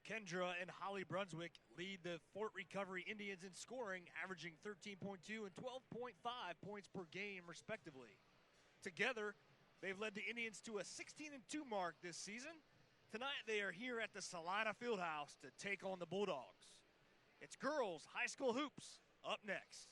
Kendra and Holly Brunswick lead the Fort Recovery Indians in scoring, averaging 13.2 and 12.5 points per game, respectively. Together, they've led the Indians to a 16-2 mark this season. Tonight, they are here at the Celina Fieldhouse to take on the Bulldogs. It's girls high school hoops up next.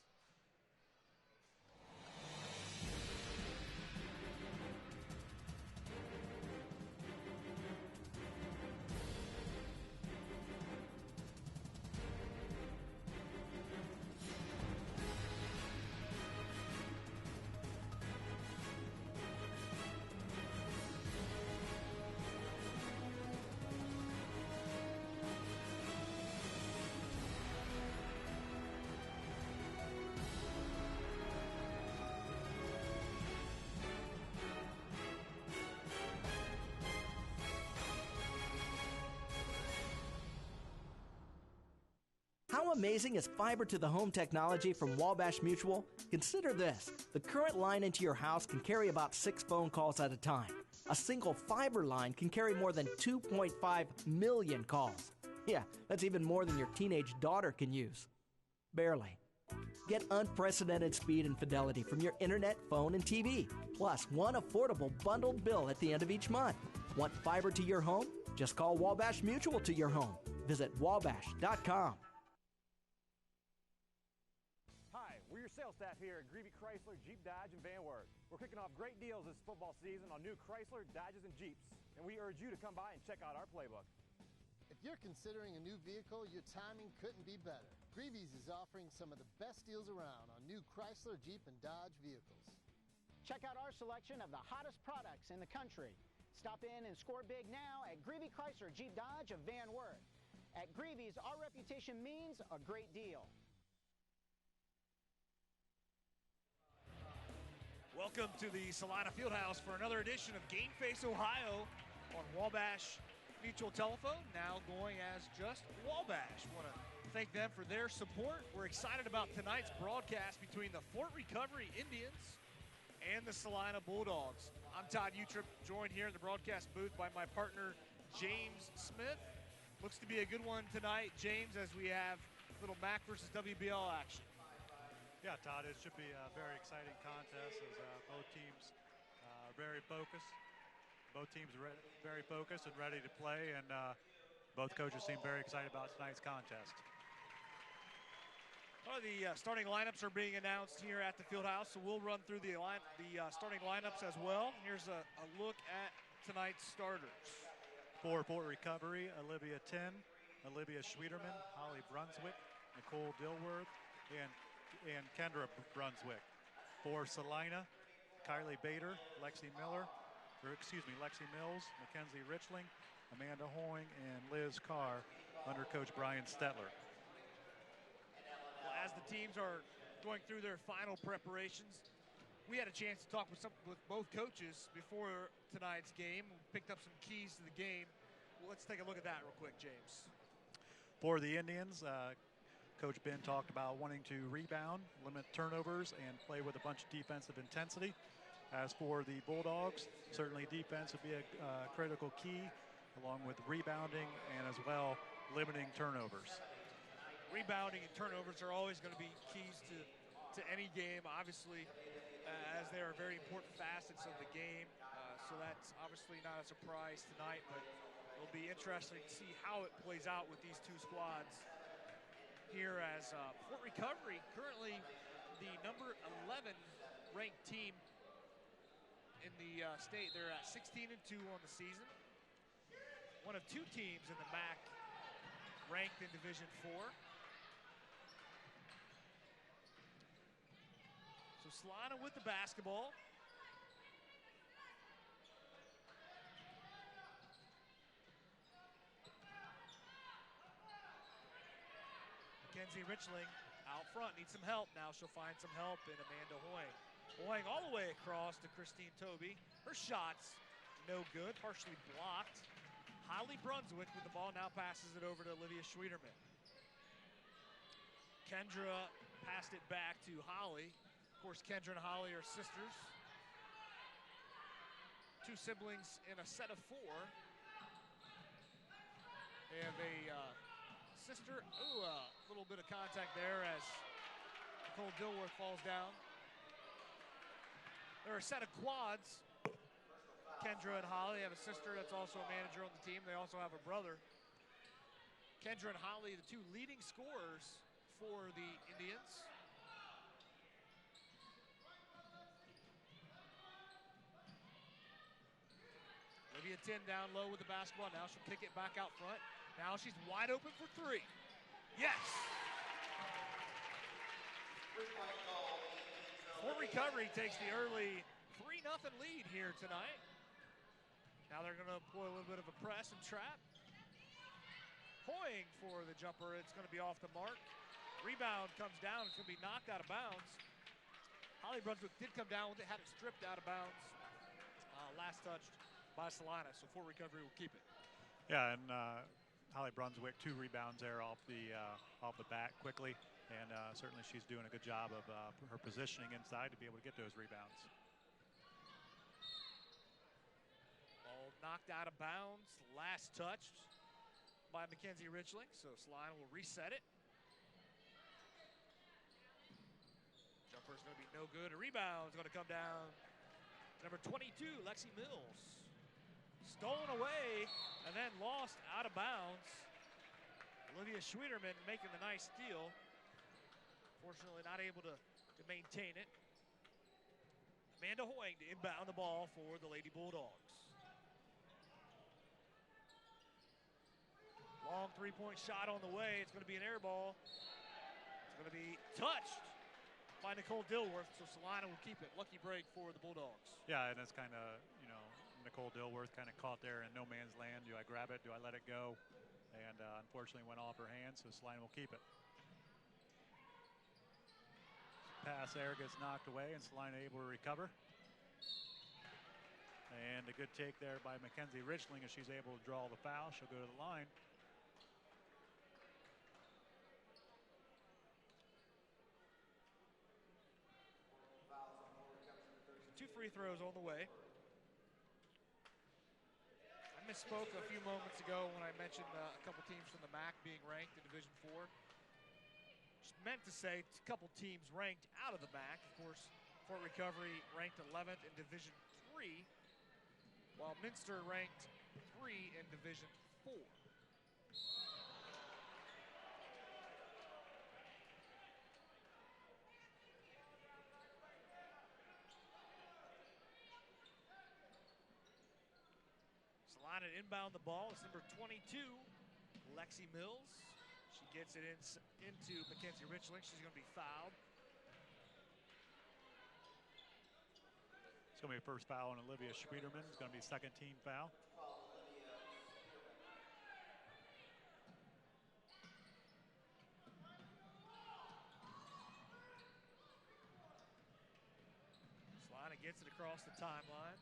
How amazing is fiber-to-the-home technology from Wabash Mutual? Consider this. The current line into your house can carry about 6 phone calls at a time. A single fiber line can carry more than 2.5 million calls. Yeah, that's even more than your teenage daughter can use. Barely. Get unprecedented speed and fidelity from your internet, phone, and TV, plus one affordable bundled bill at the end of each month. Want fiber to your home? Just call Wabash Mutual to your home. Visit wabash.com. Hi, we're your sales staff here at Greevy Chrysler, Jeep, Dodge, and Van Wert. We're kicking off great deals this football season on new Chrysler, Dodges, and Jeeps, and we urge you to come by and check out our playbook. If you're considering a new vehicle, your timing couldn't be better. Greevy's is offering some of the best deals around on new Chrysler, Jeep, and Dodge vehicles. Check out our selection of the hottest products in the country. Stop in and score big now at Greevy Chrysler, Jeep, Dodge of Van Wert. At Greevy's, our reputation means a great deal. Welcome to the Celina Fieldhouse for another edition of Game Face Ohio on Wabash Mutual Telephone, now going as just Wabash. Want to thank them for their support. We're excited about tonight's broadcast between the Fort Recovery Indians and the Celina Bulldogs. I'm Todd Utrip, joined here in the broadcast booth by my partner, James Smith. Looks to be a good one tonight, James, as we have little MAC versus WBL action. Yeah, Todd, it should be a very exciting contest as both teams very focused. Both teams are very focused and ready to play, and both coaches seem very excited about tonight's contest. Well, the starting lineups are being announced here at the Fieldhouse, so we'll run through the starting lineups as well. Here's a look at tonight's starters. For Fort Recovery, Olivia Tin, Olivia Schwederman, Holly Brunswick, Nicole Dilworth, and Kendra Brunswick. For Celina, Kylie Bader, Lexi Mills, Mackenzie Richling, Amanda Hoying, and Liz Carr under Coach Brian Stetler. Well, as the teams are going through their final preparations, we had a chance to talk with both coaches before tonight's game. We picked up some keys to the game. Well, let's take a look at that real quick, James. For the Indians, Coach Ben talked about wanting to rebound, limit turnovers, and play with a bunch of defensive intensity. As for the Bulldogs, certainly defense would be a critical key, along with rebounding and as well limiting turnovers. Rebounding and turnovers are always going to be keys to any game, obviously, as they are very important facets of the game. So that's obviously not a surprise tonight, but it'll be interesting to see how it plays out with these two squads here as Fort Recovery, currently the number 11 ranked team in the state. They're at 16-2 on the season. One of two teams in the MAC ranked in Division 4. So Celina with the basketball. Mackenzie Richling out front, needs some help. Now she'll find some help in Amanda Hoying. Hoying all the way across to Christine Toby. Her shot's no good, partially blocked. Holly Brunswick with the ball now passes it over to Olivia Schwederman. Kendra passed it back to Holly. Of course, Kendra and Holly are sisters. Two siblings in a set of four. They have a sister. Ooh, a little bit of contact there as Nicole Dilworth falls down. They're a set of quads. Kendra and Holly have a sister that's also a manager on the team. They also have a brother. Kendra and Holly, the two leading scorers for the Indians. Olivia Tin down low with the basketball. Now she'll kick it back out front. Now she's wide open for three. Yes! Fort Recovery takes the early 3-0 lead here tonight. Now they're going to employ a little bit of a press and trap. Hoying for the jumper. It's going to be off the mark. Rebound comes down. It's going to be knocked out of bounds. Holly Brunswick did come down with it, had it stripped out of bounds. Last touched by Celina, so Fort Recovery will keep it. Yeah, and Holly Brunswick, 2 rebounds there off the back quickly, and certainly she's doing a good job of her positioning inside to be able to get those rebounds. Ball knocked out of bounds, last touched by Mackenzie Richling, so Celina will reset it. Jumper's going to be no good. A rebound's going to come down. Number 22, Lexi Mills. Stolen away and then lost out of bounds. Olivia Schwederman making the nice steal. Fortunately not able to maintain it. Amanda Hoying to inbound the ball for the Lady Bulldogs. Long three-point shot on the way. It's going to be an air ball. It's going to be touched by Nicole Dilworth, so Celina will keep it. Lucky break for the Bulldogs. Yeah, and it's kind of, Nicole Dilworth kind of caught there in no man's land. Do I grab it? Do I let it go? And unfortunately went off her hand, so Celina will keep it. Pass there gets knocked away, and Celina able to recover. And a good take there by Mackenzie Richling as she's able to draw the foul. She'll go to the line. Two free throws on the way. I misspoke a few moments ago when I mentioned a couple teams from the MAC being ranked in Division IV. Just meant to say a couple teams ranked out of the MAC. Of course, Fort Recovery ranked 11th in Division III, while Minster ranked 3 in Division IV. Celina inbound the ball. It's number 22, Lexi Mills. She gets it into Mackenzie Richling. She's going to be fouled. It's going to be a first foul on Olivia Schwederman. It's going to be second team foul. Celina gets it across the timeline.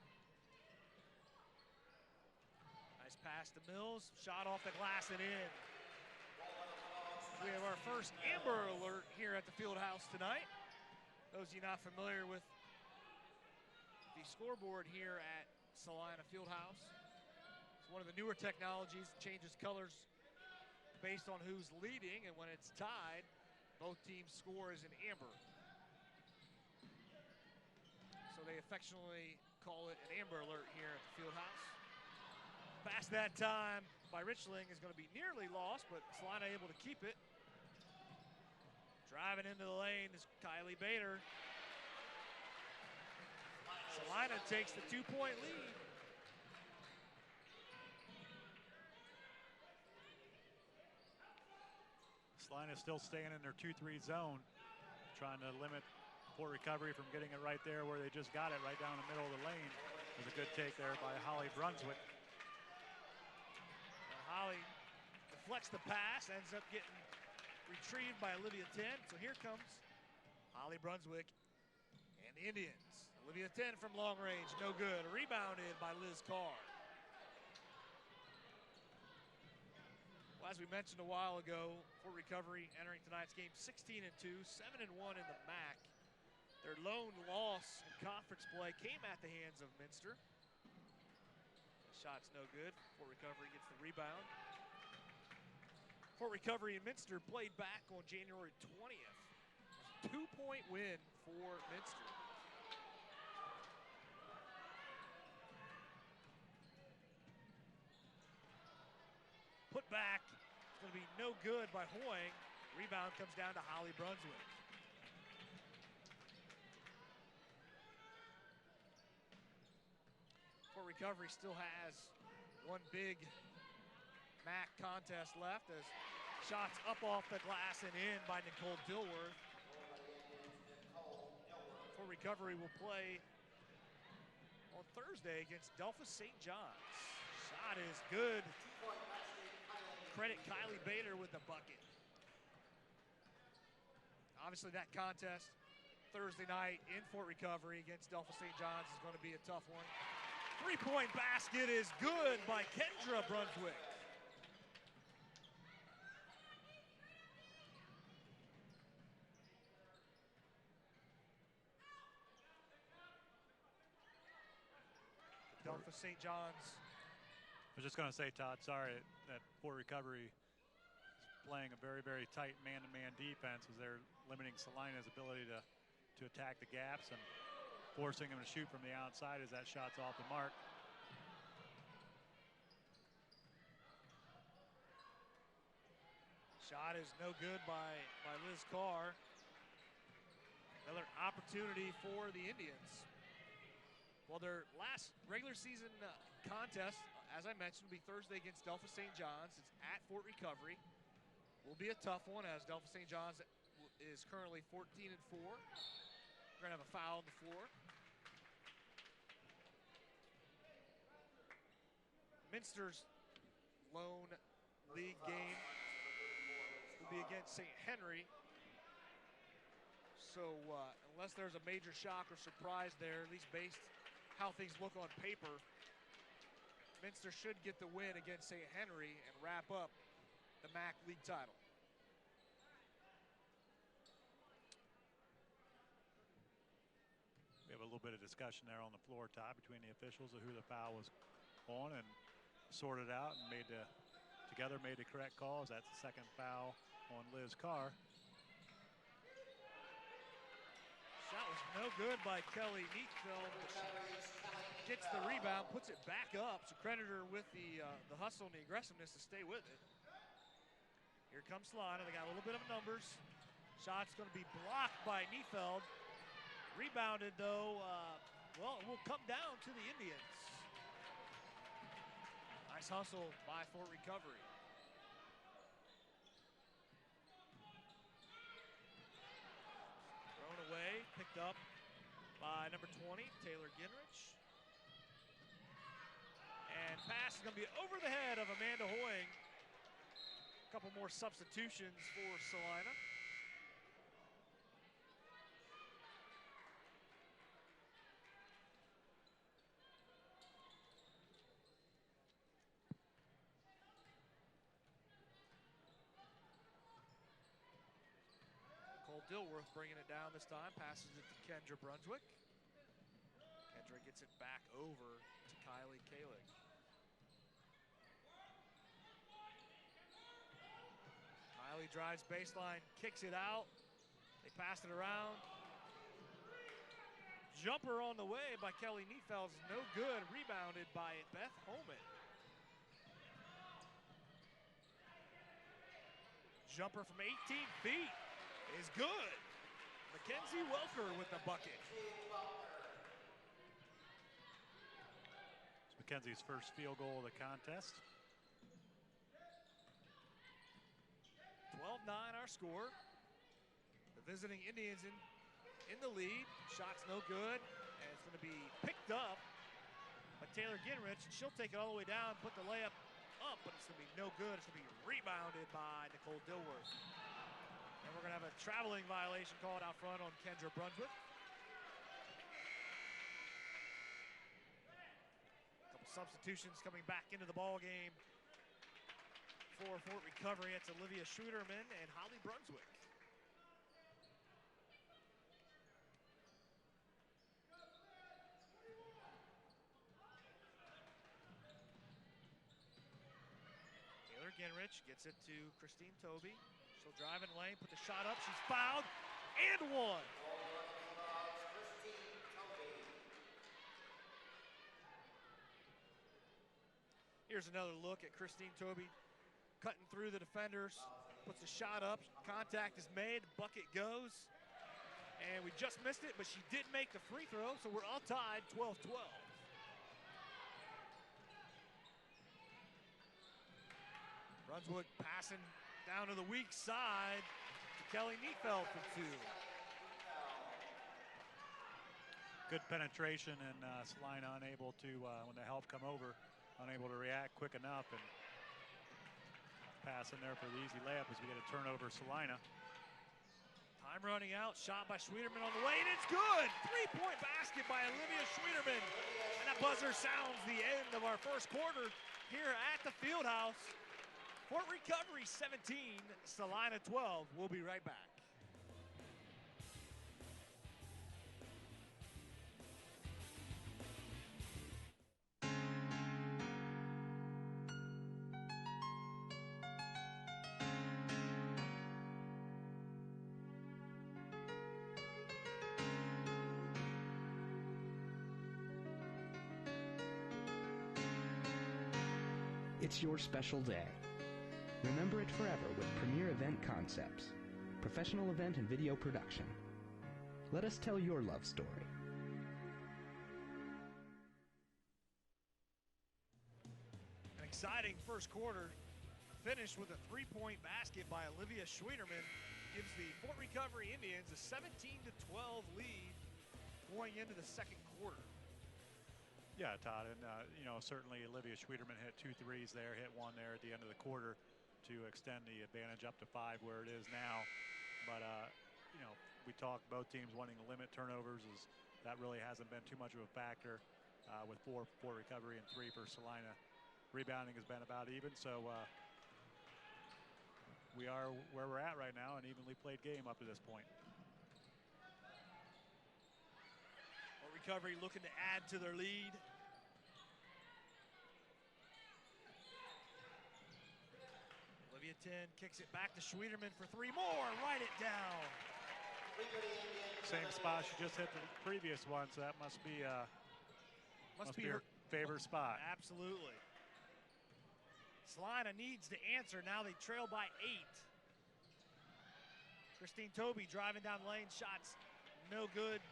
Nice pass to Mills. Shot off the glass and in. We have our first Amber Alert here at the field house tonight. Those of you not familiar with the scoreboard here at Celina Fieldhouse, it's one of the newer technologies. It changes colors based on who's leading, and when it's tied, both teams score as an amber. So they affectionately call it an Amber Alert here at the Fieldhouse. Pass that time by Richling is going to be nearly lost, but Celina able to keep it. Driving into the lane is Kylie Bader. Celina takes the 2-point lead. Celina still staying in their 2-3 zone, trying to limit Fort Recovery from getting it right there where they just got it, right down the middle of the lane. It was a good take there by Holly Brunswick. Holly deflects the pass, ends up getting retrieved by Olivia Tin. So here comes Holly Brunswick and the Indians. Olivia Tin from long range, no good. Rebounded by Liz Carr. Well, as we mentioned a while ago, Fort Recovery entering tonight's game 16-2, 7-1 in the MAC. Their lone loss in conference play came at the hands of Minster. Shot's no good. Fort Recovery gets the rebound. Fort Recovery and Minster played back on January 20th. 2-point win for Minster. Put back, it's going to be no good by Hoying. Rebound comes down to Holly Brunswick. Fort Recovery still has one big MAC contest left as shots up off the glass and in by Nicole Dilworth. Fort Recovery will play on Thursday against Delphus St. John's. Shot is good. Credit Kylie Bader with the bucket. Obviously that contest Thursday night in Fort Recovery against Delphus St. John's is going to be a tough one. Three-point basket is good by Kendra Brunswick. Delphus St. John's. I was just going to say, Todd, sorry that Fort Recovery is playing a very, very tight man-to-man defense as they're limiting Celina's ability to attack the gaps and forcing him to shoot from the outside as that shot's off the mark. Shot is no good by Liz Carr. Another opportunity for the Indians. Well, their last regular season contest, as I mentioned, will be Thursday against Delphus St. John's. It's at Fort Recovery. Will be a tough one as Delphus St. John's is currently 14-4. We're going to have a foul on the floor. Minster's lone league game will be against St. Henry. So unless there's a major shock or surprise there, at least based how things look on paper, Minster should get the win against St. Henry and wrap up the MAC league title. We have a little bit of discussion there on the floor, Todd, between the officials of who the foul was on, and sorted out and made the correct calls. That's the second foul on Liz Carr. Shot was no good by Kelly Neatfeld. Gets the rebound, puts it back up. So credit her with the hustle and the aggressiveness to stay with it. Here comes Celina. They got a little bit of numbers. Shot's going to be blocked by Neatfeld. Rebounded though. Well, it will come down to the Indians. Nice hustle by Fort Recovery. Thrown away, picked up by number 20, Taylor Ginrich. And pass is going to be over the head of Amanda Hoying. A couple more substitutions for Celina. Dilworth bringing it down this time, passes it to Kendra Brunswick. Kendra gets it back over to Kylie Kalig. Kylie drives baseline, kicks it out. They pass it around. Jumper on the way by Kelly Neatfeld's no good, rebounded by Beth Holman. Jumper from 18 feet. Is good. Mackenzie Welker with the bucket. It's Mackenzie's first field goal of the contest. 12-9 our score. The visiting Indians in the lead. Shot's no good. And it's going to be picked up by Taylor Ginrich. She'll take it all the way down, put the layup up, but it's going to be no good. It's going to be rebounded by Nicole Dilworth. And we're going to have a traveling violation called out front on Kendra Brunswick. A couple substitutions coming back into the ball game for Fort Recovery. It's Olivia Schruderman and Holly Brunswick. Taylor Ginrich gets it to Christine Toby. She'll drive in lane, put the shot up. She's fouled and one. Here's another look at Christine Toby cutting through the defenders. Puts a shot up. Contact is made. Bucket goes. And we just missed it, but she did make the free throw, so we're all tied 12-12. Brunswick passing down to the weak side to Kelly Neefeld for two. Good penetration, and Celina unable to, when the help come over, unable to react quick enough, and pass in there for the easy layup as we get a turnover. Celina. Time running out, shot by Schwieterman on the way, and it's good! Three-point basket by Olivia Schwieterman. And that buzzer sounds the end of our first quarter here at the Fieldhouse. Fort Recovery 17, Celina 12. We'll be right back. It's your special day. Remember it forever with Premier Event Concepts, professional event and video production. Let us tell your love story. An exciting first quarter finished with a three-point basket by Olivia Schwieterman. Gives the Fort Recovery Indians a 17-12 lead going into the second quarter. Yeah, Todd, and certainly Olivia Schwieterman hit 2 threes there, hit one there at the end of the quarter to extend the advantage up to 5 where it is now. But we talked both teams wanting to limit turnovers, as that really hasn't been too much of a factor with 4 for Recovery and 3 for Celina. Rebounding has been about even, so we are where we're at right now, an evenly played game up to this point. Recovery looking to add to their lead. Olivia 10 kicks it back to Schwieterman for 3 more. Write it down. Same spot she just hit the previous one, so that must be her favorite spot. Absolutely. Celina needs to answer. Now they trail by 8. Christine Toby driving down lane, shots no good.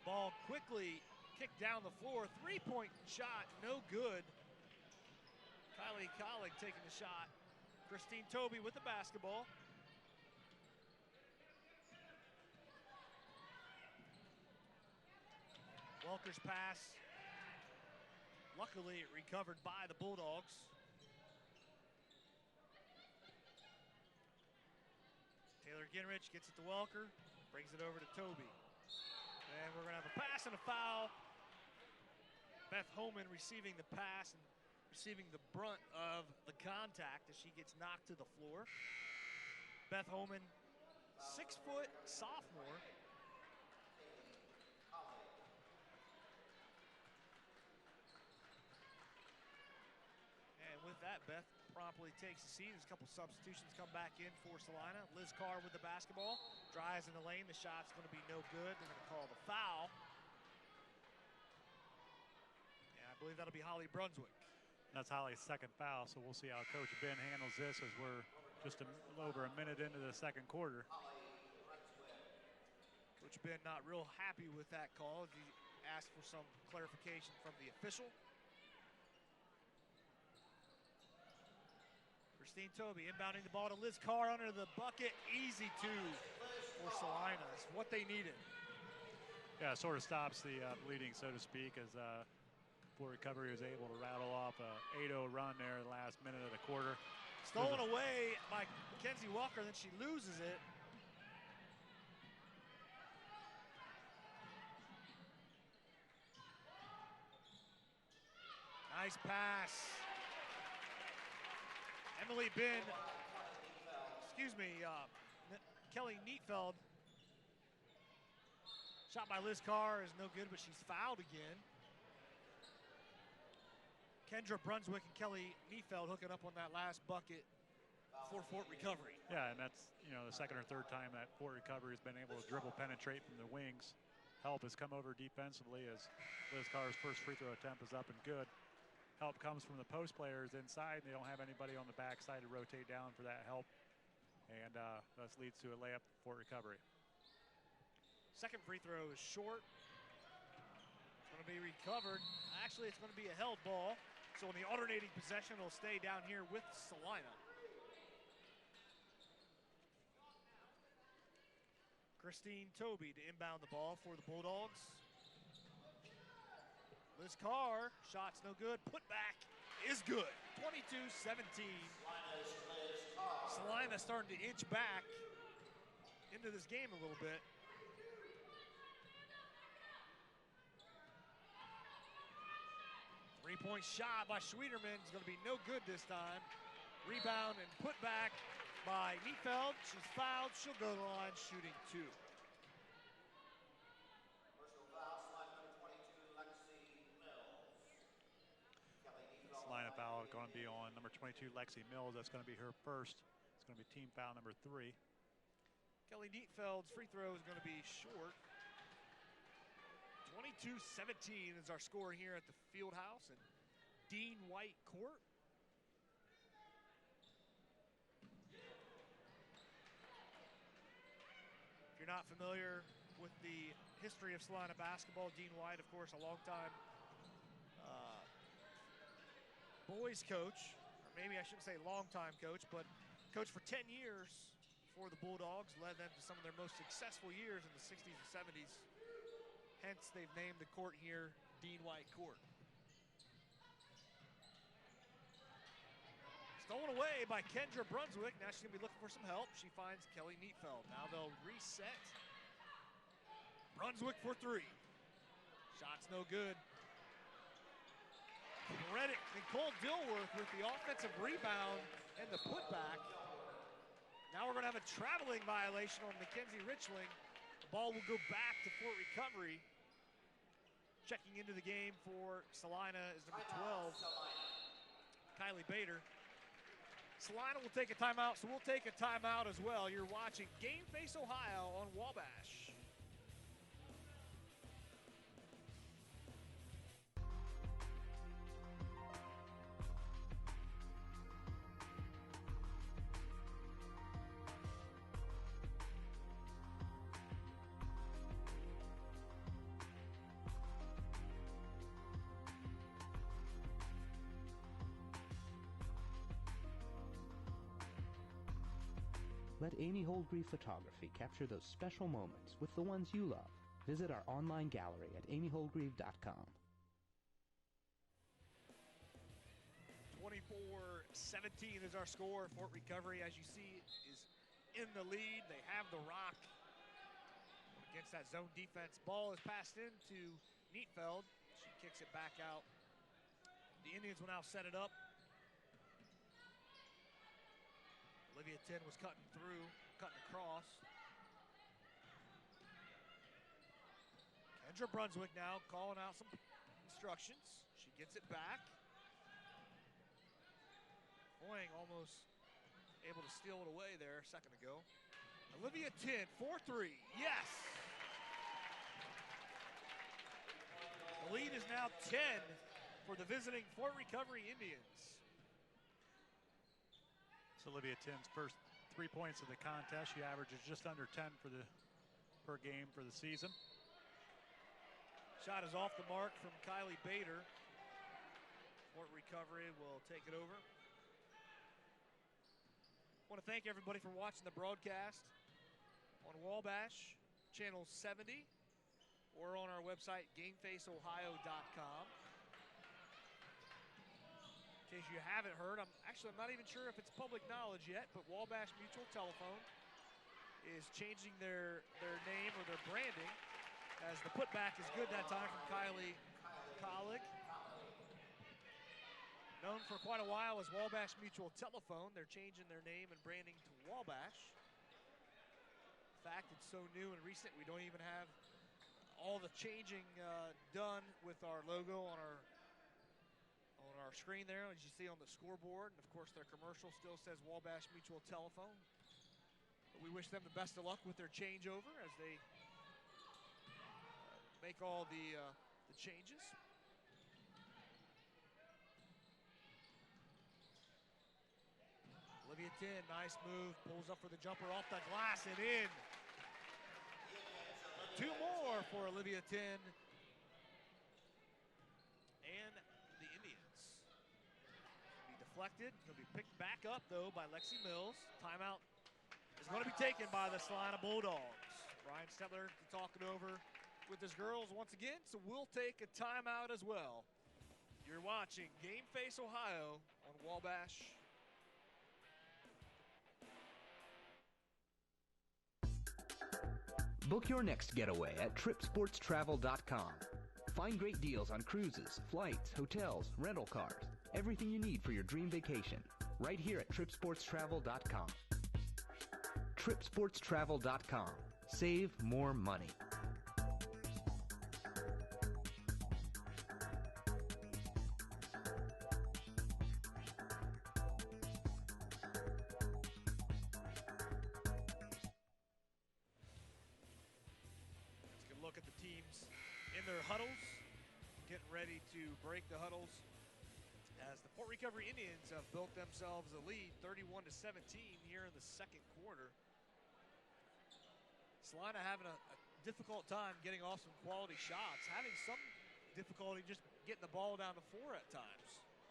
Ball quickly kicked down the floor. 3-point shot, no good. Kylie Collig taking the shot. Christine Toby with the basketball. Welker's pass. Luckily, it recovered by the Bulldogs. Taylor Ginrich gets it to Welker, brings it over to Toby. And we're going to have a pass and a foul. Beth Homan receiving the pass and receiving the brunt of the contact as she gets knocked to the floor. Beth Homan, 6-foot sophomore. And with that, Beth promptly takes a seat. There's a couple substitutions come back in for Celina. Liz Carr with the basketball. Drives in the lane. The shot's going to be no good. They're going to call the foul. And I believe that'll be Holly Brunswick. That's Holly's second foul, so we'll see how Coach Ben handles this as we're just over a minute into the second quarter. Coach Ben not real happy with that call. He asked for some clarification from the official. Christine Toby inbounding the ball to Liz Carr under the bucket. Easy two for Celina. It's what they needed. Yeah, it sort of stops the bleeding, so to speak, as Fort Recovery was able to rattle off a 8-0 run there in the last minute of the quarter. Stolen away by Mackenzie Walker, then she loses it. Nice pass. Emily Bin, Kelly Neefeld. Shot by Liz Carr is no good, but she's fouled again. Kendra Brunswick and Kelly Neefeld hooking up on that last bucket for Fort Recovery. Yeah, and that's, you know, the second or third time that Fort Recovery has been able to dribble penetrate from the wings. Help has come over defensively as Liz Carr's first free throw attempt is up and good. Help comes from the post players inside. They don't have anybody on the backside to rotate down for that help. And thus leads to a layup for Recovery. Second free throw is short. It's going to be recovered. Actually, it's going to be a held ball. So in the alternating possession, it'll stay down here with Celina. Christine Toby to inbound the ball for the Bulldogs. Liz Carr, shot's no good. Put back is good. 22-17. Celina starting to inch back into this game a little bit. Three-point shot by Schwederman is going to be no good this time. Rebound and put back by Neefeld. She's fouled. She'll go to the line shooting two. Line of foul going to be on number 22, Lexi Mills. That's going to be her first. It's going to be team foul number 3. Kelly Neetfeld's free throw is going to be short. 22-17 is our score here at the field house and Dean White Court. If you're not familiar with the history of Celina basketball, Dean White, of course, a longtime boys coach, or maybe I shouldn't say longtime coach, but coached for 10 years for the Bulldogs, led them to some of their most successful years in the 60s and 70s. Hence, they've named the court here Dean White Court. Stolen away by Kendra Brunswick. Now she's going to be looking for some help. She finds Kelly Neetfeld. Now they'll reset. Brunswick for three. Shot's no good. Reddick and Cole Dilworth with the offensive rebound and the putback. Now we're going to have a traveling violation on Mackenzie Richling. The ball will go back to Fort Recovery. Checking into the game for Celina is number 12, Kylie Bader. Celina will take a timeout, so we'll take a timeout as well. You're watching Game Face Ohio on Wabash. Let Amy Holdgreave Photography capture those special moments with the ones you love. Visit our online gallery at amyholdgreave.com. 24-17 is our score. Fort Recovery, as you see, is in the lead. They have the rock against that zone defense. Ball is passed into Neetfeld. She kicks it back out. The Indians will now set it up. Olivia Tin was cutting through, cutting across. Kendra Brunswick now calling out some instructions. She gets it back. Boying almost able to steal it away there a second ago. Olivia Tin, 4-3, yes! The lead is now 10 for the visiting Fort Recovery Indians. It's Olivia Tin's first 3 points of the contest. She averages just under 10 per game for the season. Shot is off the mark from Kylie Bader. Fort Recovery will take it over. I want to thank everybody for watching the broadcast on Wabash, channel 70, or on our website, gamefaceohio.com. In case you haven't heard, I'm not even sure if it's public knowledge yet, but Wabash Mutual Telephone is changing their name or their branding, as the putback is good that time from Kylie Collig. Known for quite a while as Wabash Mutual Telephone, they're changing their name and branding to Wabash. In fact, it's so new and recent, we don't even have all the changing done with our logo on our our screen there, as you see on the scoreboard. And, of course, their commercial still says Wabash Mutual Telephone. But we wish them the best of luck with their changeover as they make all the changes. Olivia Tin, nice move, pulls up for the jumper off the glass and in. 2 more for Olivia Tin and the Indians. Be deflected, he'll be picked back up though by Lexi Mills. Timeout is going to be taken by the Celina Bulldogs. Brian Stetler to talk it over with his girls once again, so we'll take a timeout as well. You're watching Game Face Ohio on Wabash. Book your next getaway at tripsportstravel.com. Find great deals on cruises, flights, hotels, rental cars, everything you need for your dream vacation, right here at tripsportstravel.com. Tripsportstravel.com. Save more money. Look at the teams in their huddles, getting ready to break the huddles as the Fort Recovery Indians have built themselves a lead 31-17 here in the second quarter. Celina having a difficult time getting off some quality shots, having some difficulty just getting the ball down the floor at times.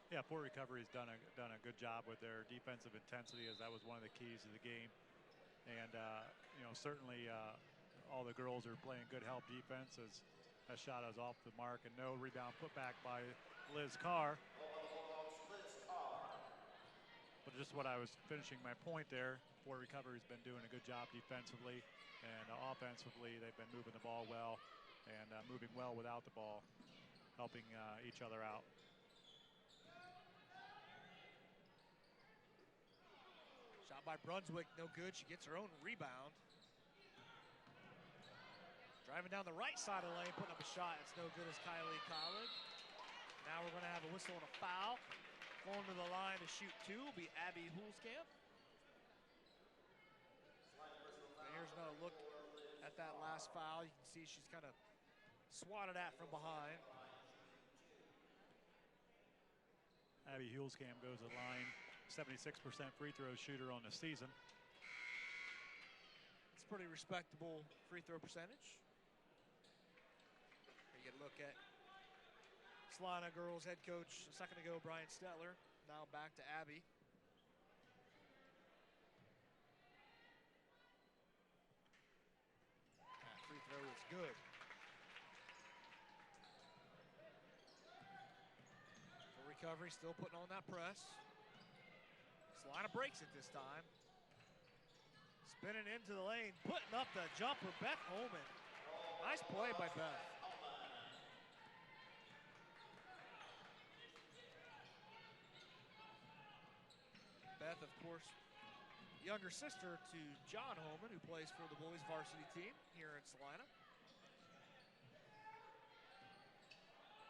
Yeah, Fort Recovery has done a good job with their defensive intensity, as that was one of the keys of the game. And certainly all the girls are playing good help defense as that shot is off the mark, and no rebound put back by Liz Carr. But just what I was finishing my point there, Fort Recovery has been doing a good job defensively, and offensively they've been moving the ball well and moving well without the ball, helping each other out. Shot by Brunswick, no good. She gets her own rebound. Driving down the right side of the lane, putting up a shot. It's no good as Kylie Collig. Now we're going to have a whistle and a foul. Going to the line to shoot 2 will be Abby Hulskamp. Here's another look at that last foul. You can see she's kind of swatted at from behind. Abby Hulskamp goes to the line, 76% free throw shooter on the season. It's pretty respectable free throw percentage. You get a look at Celina girls head coach a second ago, Brian Stetler. Now back to Abby. That free throw is good. For recovery, still putting on that press. Celina breaks it this time. Spinning into the lane, putting up the jumper, Beth Holman. Nice play by Beth. Beth, of course, younger sister to John Holman, who plays for the boys varsity team here in Celina.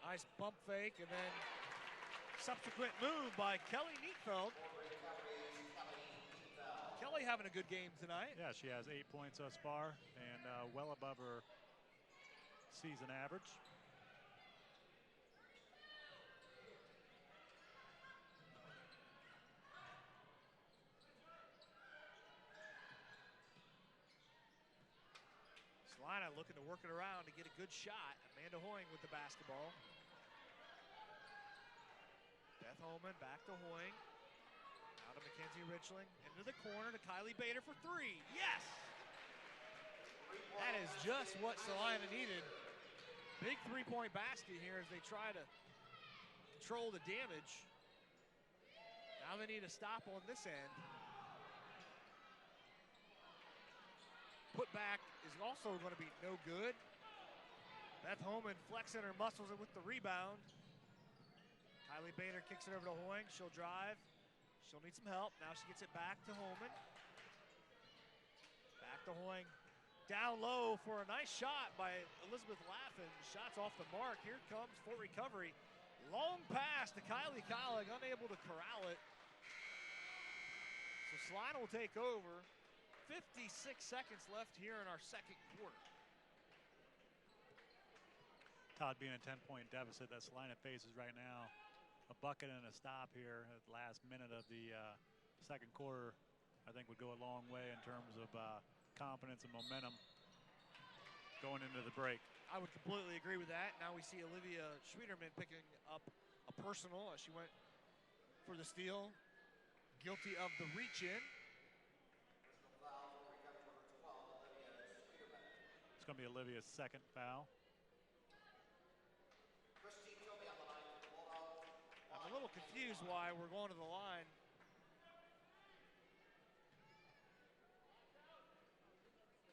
Nice bump fake, and then subsequent move by Kelly Neatfeld. Kelly having a good game tonight. Yeah, she has 8 points thus far and well above her season average. Celina looking to work it around to get a good shot. Amanda Hoying with the basketball. Beth Holman back to Hoying. Now to Mackenzie Richling. Into the corner to Kylie Bader for 3. Yes! That is just what Celina needed. Big three-point basket here as they try to control the damage. Now they need a stop on this end. Put back is also going to be no good. Beth Holman flexing her muscles with the rebound. Kylie Bader kicks it over to Hoying. She'll drive. She'll need some help. Now she gets it back to Holman. Back to Hoying. Down low for a nice shot by Elizabeth Laffin. Shots off the mark. Here comes Fort Recovery. Long pass pass to Kylie Collig, unable to corral it. So Celina will take over. 56 seconds left here in our second quarter. Todd being a 10-point deficit that Celina faces right now. A bucket and a stop here at the last minute of the second quarter, I think would go a long way in terms of confidence and momentum going into the break. I would completely agree with that. Now we see Olivia Schwieterman picking up a personal as she went for the steal. Guilty of the reach-in. It's going to be Olivia's second foul. I'm a little confused why we're going to the line.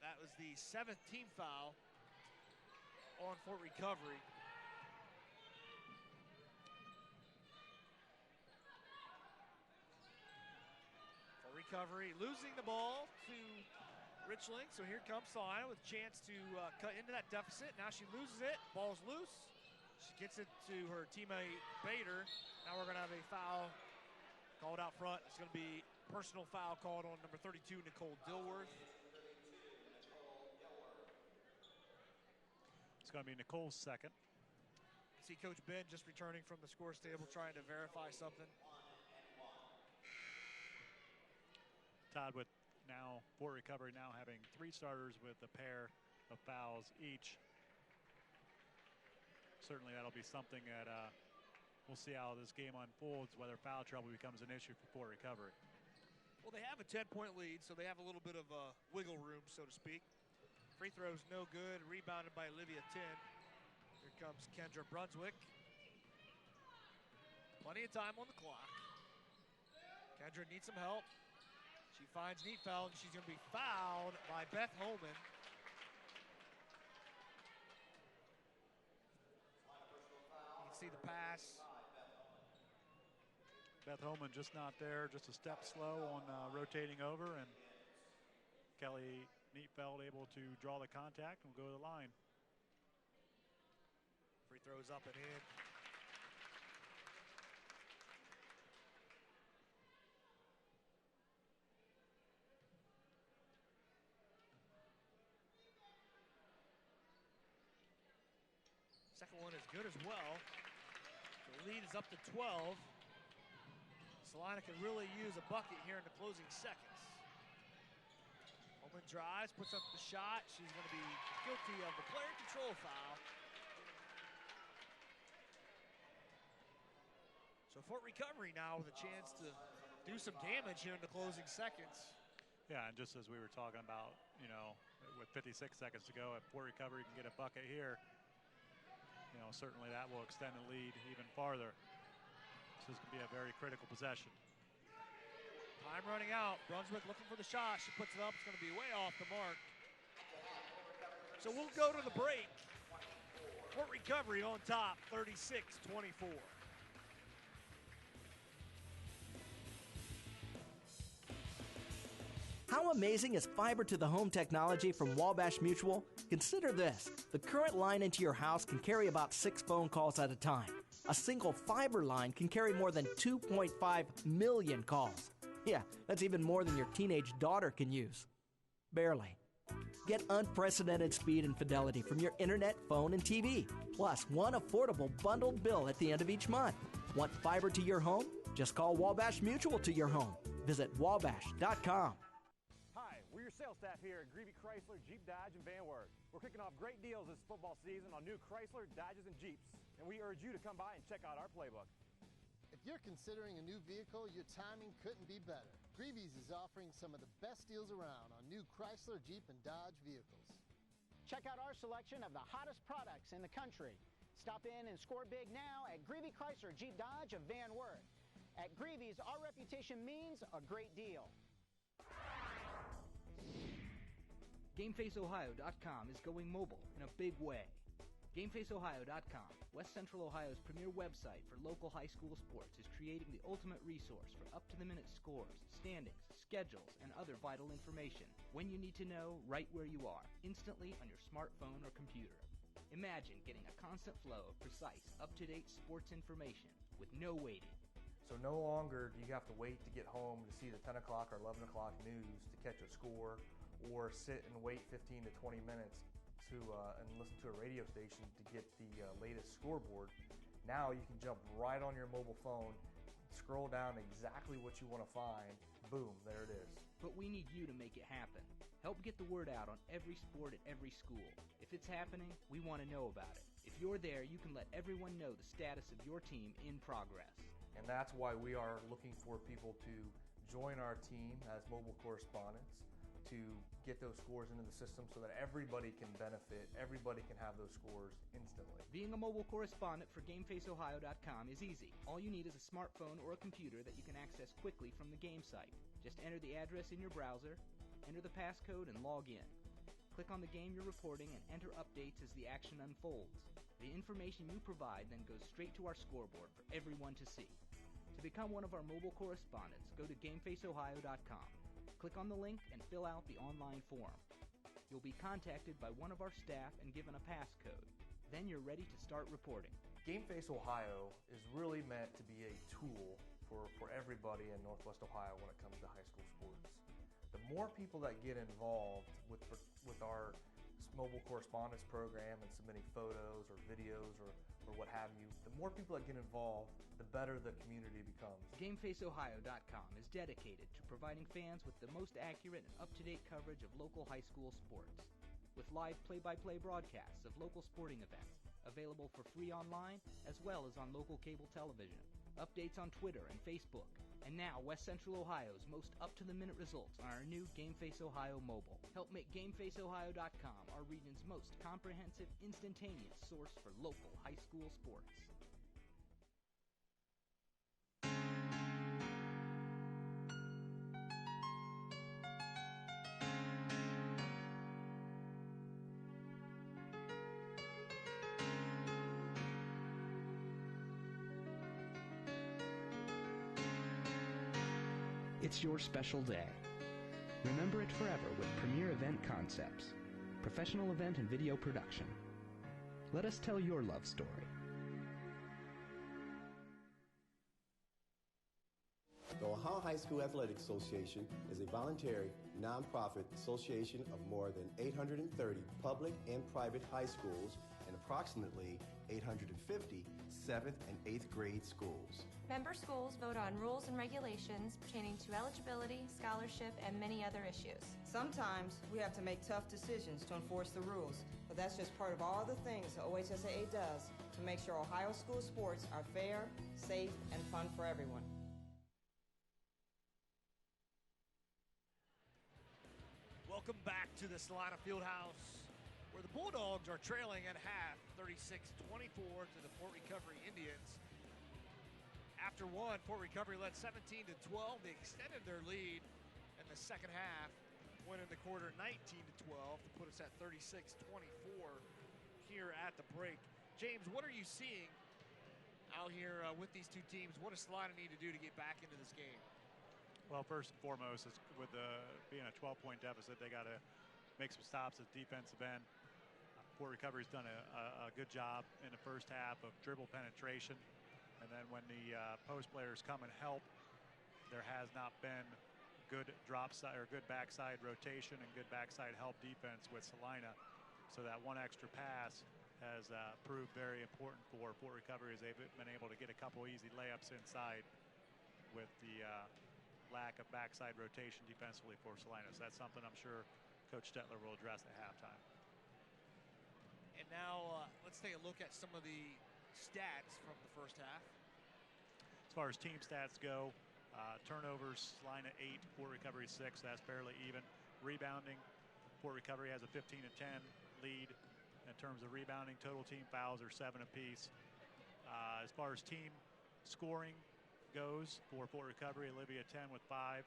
That was the 7th team foul on Fort Recovery. Fort Recovery losing the ball to Richling. So here comes Celina with a chance to cut into that deficit. Now she loses it. Ball's loose. She gets it to her teammate Bader. Now we're going to have a foul called out front. It's going to be personal foul called on number 32, Nicole Dilworth. It's going to be Nicole's second. See Coach Ben just returning from the scores table trying to verify something. Todd with now Fort Recovery now having 3 starters with a pair of fouls each. Certainly that'll be something that we'll see how this game unfolds, whether foul trouble becomes an issue for Fort Recovery. Well, they have a 10-point lead, so they have a little bit of wiggle room, so to speak. Free throw's no good, rebounded by Olivia Tin. Here comes Kendra Brunswick. Plenty of time on the clock. Kendra needs some help. She finds Neatfeld, and she's going to be fouled by Beth Holman. You can see the pass. Beth Holman just not there, just a step slow on rotating over, and Kelly Neatfeld able to draw the contact and will go to the line. Free throws up and in. Second one is good as well. The lead is up to 12. Celina can really use a bucket here in the closing seconds. Holman drives, puts up the shot. She's going to be guilty of the player control foul. So Fort Recovery now with a chance to do some damage here in the closing seconds. Yeah, and just as we were talking about, you know, with 56 seconds to go, if Fort Recovery can get a bucket here, you know, certainly that will extend the lead even farther. This is going to be a very critical possession. Time running out. Brunswick looking for the shot. She puts it up. It's going to be way off the mark. So we'll go to the break. Fort Recovery on top, 36-24. How amazing is fiber to the home technology from Wabash Mutual? Consider this. The current line into your house can carry about 6 phone calls at a time. A single fiber line can carry more than 2.5 million calls. Yeah, that's even more than your teenage daughter can use. Barely. Get unprecedented speed and fidelity from your internet, phone, and TV. Plus, one affordable bundled bill at the end of each month. Want fiber to your home? Just call Wabash Mutual to your home. Visit wabash.com. Hi, we're your sales staff here at Greevy Chrysler, Jeep, Dodge, and Van Wert. We're kicking off great deals this football season on new Chrysler, Dodges, and Jeeps. And we urge you to come by and check out our playbook. If you're considering a new vehicle, your timing couldn't be better. Greavy's is offering some of the best deals around on new Chrysler, Jeep, and Dodge vehicles. Check out our selection of the hottest products in the country. Stop in and score big now at Greevy Chrysler, Jeep, Dodge of Van Wert. At Greavy's, our reputation means a great deal. GameFaceOhio.com is going mobile in a big way. GameFaceOhio.com, West Central Ohio's premier website for local high school sports, is creating the ultimate resource for up-to-the-minute scores, standings, schedules, and other vital information when you need to know, right where you are, instantly on your smartphone or computer. Imagine getting a constant flow of precise, up-to-date sports information with no waiting. So no longer do you have to wait to get home to see the 10 o'clock or 11 o'clock news to catch a score, or sit and wait 15 to 20 minutes to and listen to a radio station to get the latest scoreboard. Now you can jump right on your mobile phone, scroll down exactly what you want to find, boom, there it is. But we need you to make it happen. Help get the word out on every sport at every school. If it's happening, we want to know about it. If you're there, you can let everyone know the status of your team in progress. And that's why we are looking for people to join our team as mobile correspondents, to get those scores into the system so that everybody can benefit, everybody can have those scores instantly. Being a mobile correspondent for GameFaceOhio.com is easy. All you need is a smartphone or a computer that you can access quickly from the game site. Just enter the address in your browser, enter the passcode, and log in. Click on the game you're reporting and enter updates as the action unfolds. The information you provide then goes straight to our scoreboard for everyone to see. To become one of our mobile correspondents, go to GameFaceOhio.com. Click on the link and fill out the online form. You'll be contacted by one of our staff and given a passcode. Then you're ready to start reporting. GameFace Ohio is really meant to be a tool for everybody in Northwest Ohio when it comes to high school sports. The more people that get involved with our mobile correspondence program and submitting photos or videos or what have you, the more people that get involved, the better the community becomes. GameFaceOhio.com is dedicated to providing fans with the most accurate and up-to-date coverage of local high school sports. With live play-by-play broadcasts of local sporting events, available for free online as well as on local cable television, updates on Twitter and Facebook, and now West Central Ohio's most up-to-the-minute results on our new GameFace Ohio mobile. Help make GameFaceOhio.com our region's most comprehensive, instantaneous source for local high school sports. It's your special day. Remember it forever with Premier Event Concepts, professional event and video production. Let us tell your love story. The Ohio High School Athletic Association is a voluntary, nonprofit association of more than 830 public and private high schools and approximately 850 7th and 8th grade schools. Member schools vote on rules and regulations pertaining to eligibility, scholarship, and many other issues. Sometimes we have to make tough decisions to enforce the rules, but that's just part of all the things the OHSAA does to make sure Ohio school sports are fair, safe, and fun for everyone. Welcome back to the Celina Fieldhouse, where the Bulldogs are trailing at half, 36-24 to the Fort Recovery Indians. After one, Fort Recovery led 17-12. They extended their lead in the second half, went in the quarter 19-12 to put us at 36-24 here at the break. James, what are you seeing out here with these two teams? What does Celina need to do to get back into this game? Well, first and foremost, is with being a 12-point deficit, they got to make some stops at defensive end. Fort Recovery's done a good job in the first half of dribble penetration. And then when the post players come and help, there has not been good drop side or good backside rotation and good backside help defense with Celina. So that one extra pass has proved very important for Fort Recovery, as they've been able to get a couple easy layups inside with the lack of backside rotation defensively for Celina. So that's something I'm sure Coach Stetler will address at halftime. And now let's take a look at some of the stats from the first half. As far as team stats go, turnovers, Celina 8, Fort Recovery 6. That's fairly even. Rebounding, Fort Recovery has a 15-10 lead in terms of rebounding. Total team fouls are 7 apiece. As far as team scoring goes for Fort Recovery, Olivia 10 with 5.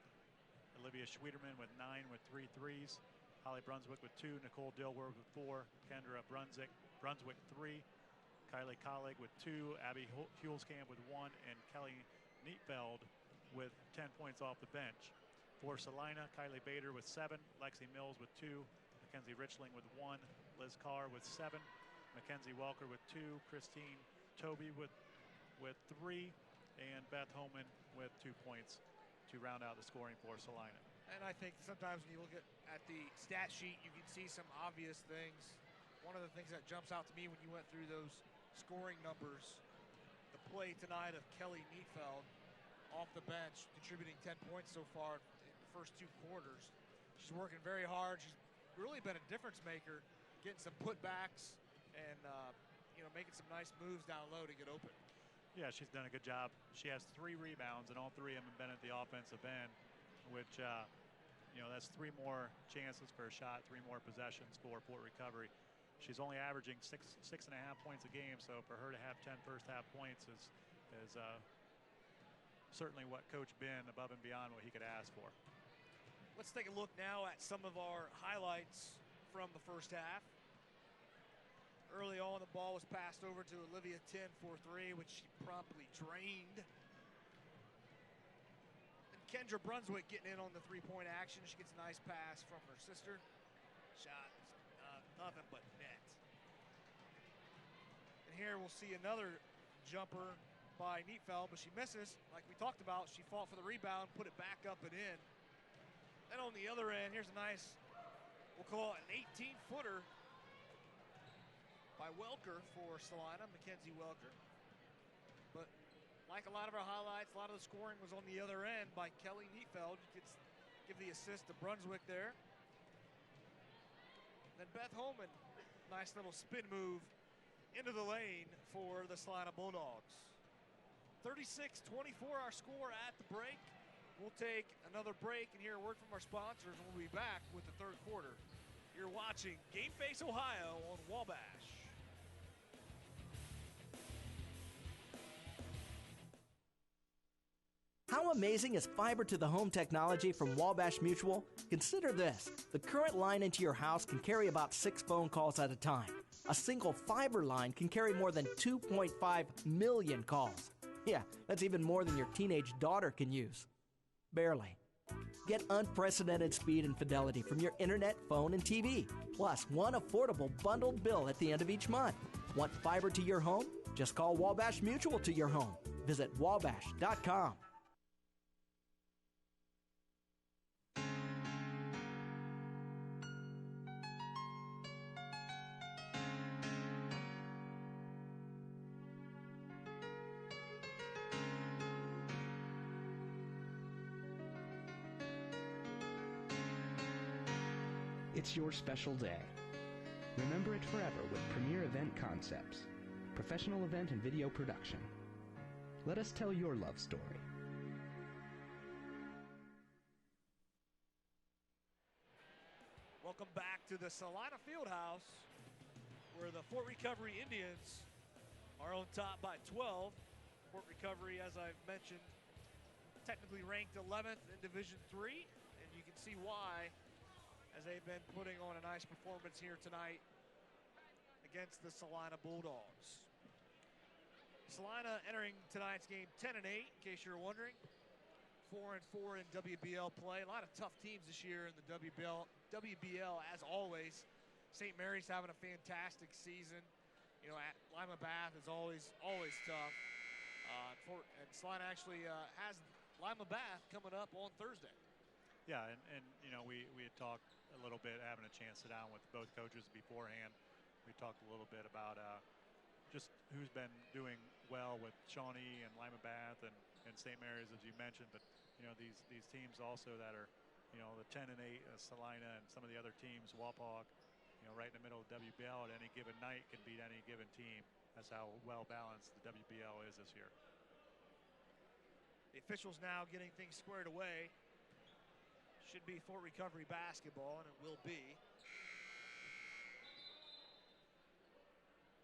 Olivia Schwederman with 9 with 3 threes. Holly Brunswick with 2, Nicole Dilworth with 4, Kendra Brunswick 3, Kylie Collig with 2, Abby Hulskamp with 1, and Kelly Neatfeld with 10 points off the bench. For Celina, Kylie Bader with 7, Lexi Mills with 2, Mackenzie Richling with 1, Liz Carr with 7, Mackenzie Welker with 2, Christine Toby with with 3, and Beth Homan with 2 points to round out the scoring for Celina. And I think sometimes when you look at the stat sheet, you can see some obvious things. One of the things that jumps out to me when you went through those scoring numbers, the play tonight of Kelly Neatfeld off the bench, contributing 10 points so far in the first 2 quarters. She's working very hard. She's really been a difference maker, getting some putbacks and making some nice moves down low to get open. Yeah, she's done a good job. She has 3 rebounds, and all 3 of them have been at the offensive end, which, that's 3 more chances for a shot, 3 more possessions for Fort Recovery. She's only averaging 6.5 points a game, so for her to have 10 first-half points is certainly what Coach Ben, above and beyond what he could ask for. Let's take a look now at some of our highlights from the first half. Early on, the ball was passed over to Olivia Tin for 3, which she promptly drained. And Kendra Brunswick getting in on the 3-point action. She gets a nice pass from her sister. Shot, nothing but net. And here we'll see another jumper by Neatfeld, but she misses. Like we talked about, she fought for the rebound, put it back up and in. Then on the other end, here's a nice, we'll call it an 18-footer by Welker for Celina, Mackenzie Welker. But like a lot of our highlights, a lot of the scoring was on the other end by Kelly Neatfeld. You could give the assist to Brunswick there. Then Beth Holman, nice little spin move into the lane for the Celina Bulldogs. 36-24 our score at the break. We'll take another break and hear a word from our sponsors, and we'll be back with the third quarter. You're watching Game Face Ohio on Wabash. How amazing is fiber to the home technology from Wabash Mutual? Consider this. The current line into your house can carry about 6 phone calls at a time. A single fiber line can carry more than 2.5 million calls. Yeah, that's even more than your teenage daughter can use. Barely. Get unprecedented speed and fidelity from your internet, phone, and TV. Plus, one affordable bundled bill at the end of each month. Want fiber to your home? Just call Wabash Mutual to your home. Visit wabash.com. It's your special day. Remember it forever with Premier Event Concepts, professional event and video production. Let us tell your love story. Welcome back to the Celina Fieldhouse, where the Fort Recovery Indians are on top by 12. Fort Recovery, as I've mentioned, technically ranked 11th in Division III, and you can see why, as they've been putting on a nice performance here tonight against the Celina Bulldogs. Celina entering tonight's game 10-8, in case you're wondering. 4-4 in WBL play. A lot of tough teams this year in the WBL, as always. St. Mary's having a fantastic season. You know, Lima Bath is always tough. And Celina actually has Lima Bath coming up on Thursday. Yeah, and we had talked a little bit, having a chance to sit down with both coaches beforehand. We talked a little bit about just who's been doing well with Shawnee and Lima Bath and St. Mary's, as you mentioned. But these teams also that are the 10-8 Celina and some of the other teams, Wapak, right in the middle of WBL at any given night can beat any given team. That's how well balanced the WBL is this year. The officials now getting things squared away. Should be Fort Recovery basketball, and it will be.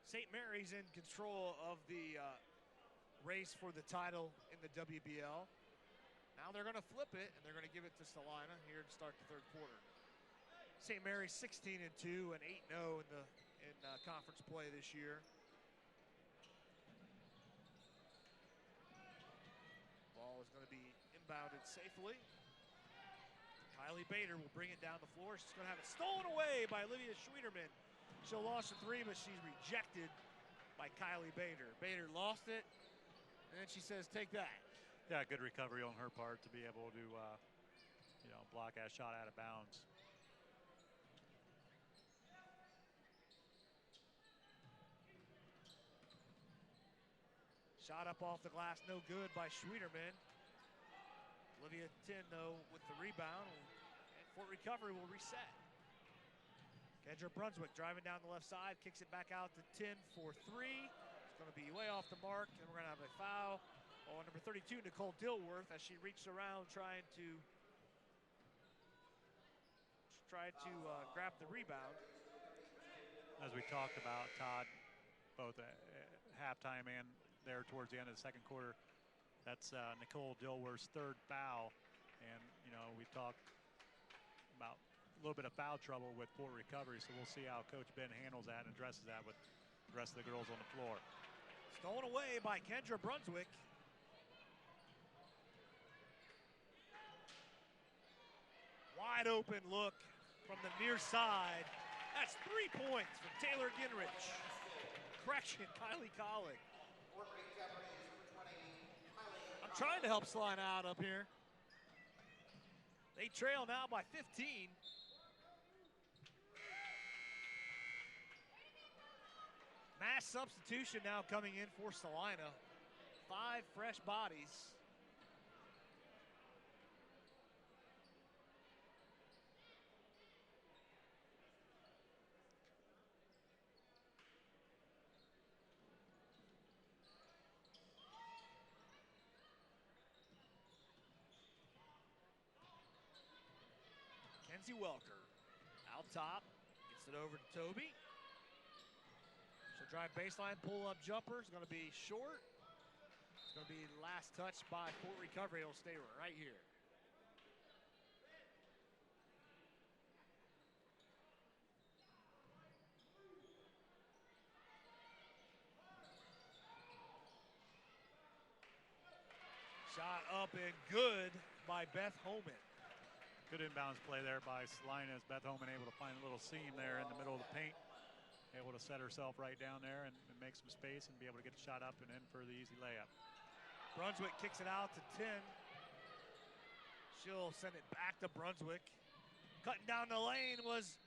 St. Mary's in control of the race for the title in the WBL. Now they're going to flip it, and they're going to give it to Celina here to start the third quarter. St. Mary's 16-2 and 8-0 in conference play this year. Ball is going to be inbounded safely. Kylie Bader will bring it down the floor. She's going to have it stolen away by Olivia Schwederman. She'll launch the 3, but she's rejected by Kylie Bader. Bader lost it, And then she says, take that. Yeah, good recovery on her part to be able to, block that shot out of bounds. Shot up off the glass, no good by Schwieterman. Olivia Tin, though, with the rebound. And Fort Recovery will reset. Kendra Brunswick driving down the left side, kicks it back out to Tin for three. It's going to be way off the mark, and we're going to have a foul on number 32, Nicole Dilworth, as she reached around trying to grab the rebound. As we talked about, Todd, both at halftime and there towards the end of the second quarter, that's Nicole Dilworth's third foul. And, we talked about a little bit of foul trouble with Fort Recovery, so we'll see how Coach Ben handles that and addresses that with the rest of the girls on the floor. Stolen away by Kendra Brunswick. Wide open look from the near side. That's 3 points from Taylor Ginrich. Correction, Kylie Collick. I'm trying to help Celina out up here. They trail now by 15. Mass substitution now coming in for Celina. 5 fresh bodies. Kenzie Welker out top, gets it over to Toby. She'll drive baseline, pull up jumper, is going to be short. It's going to be last touch by Fort Recovery. It'll stay right here. Shot up and good by Beth Homan. Good inbounds play there by Celina as Beth Homan able to find a little seam there in the middle of the paint. Able to set herself right down there and make some space and be able to get the shot up and in for the easy layup. Brunswick kicks it out to 10. She'll send it back to Brunswick. Cutting down the lane was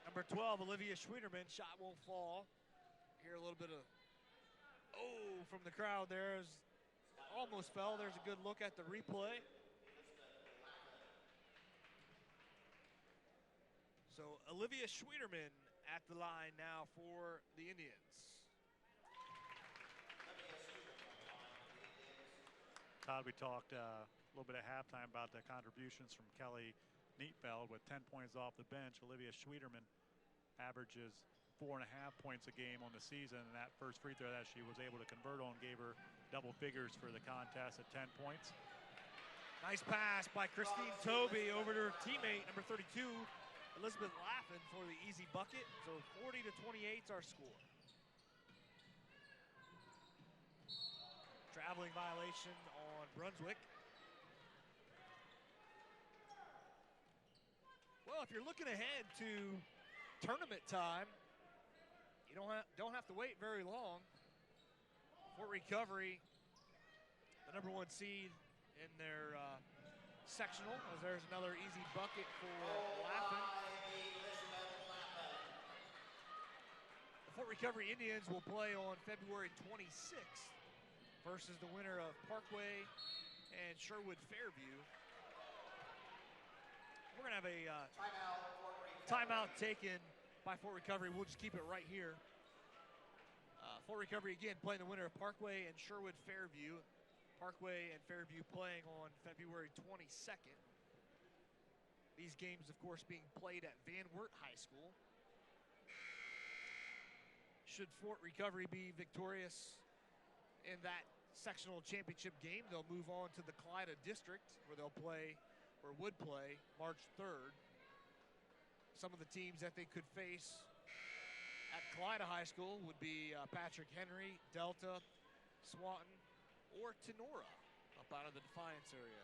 number 12, Olivia Schwieterman. Shot won't fall. Hear a little bit of, from the crowd there. Almost fell. There's a good look at the replay. So Olivia Schwieterman at the line now for the Indians. Todd, we talked a little bit at halftime about the contributions from Kelly Neatfeld with 10 points off the bench. Olivia Schwieterman averages 4.5 points a game on the season, and that first free throw that she was able to convert on gave her double figures for the contest at 10 points. Nice pass by Christine Toby over to her teammate, number 32, Elizabeth Laffin, for the easy bucket. So 40-28 is our score. Traveling violation on Brunswick. Well, if you're looking ahead to tournament time, you don't have to wait very long. Fort Recovery, the number 1 seed in their sectional, as there's another easy bucket for Laffin. The Fort Recovery Indians will play on February 26th versus the winner of Parkway and Sherwood Fairview. We're going to have a timeout taken by Fort Recovery. We'll just keep it right here. Fort Recovery again playing the winner of Parkway and Sherwood Fairview. Parkway and Fairview playing on February 22nd. These games, of course, being played at Van Wert High School. Should Fort Recovery be victorious in that sectional championship game, they'll move on to the Clyda District, where they'll play, or would play, March 3rd. Some of the teams that they could face at Clyda High School would be Patrick Henry, Delta, Swanton, or Tenora up out of the Defiance area.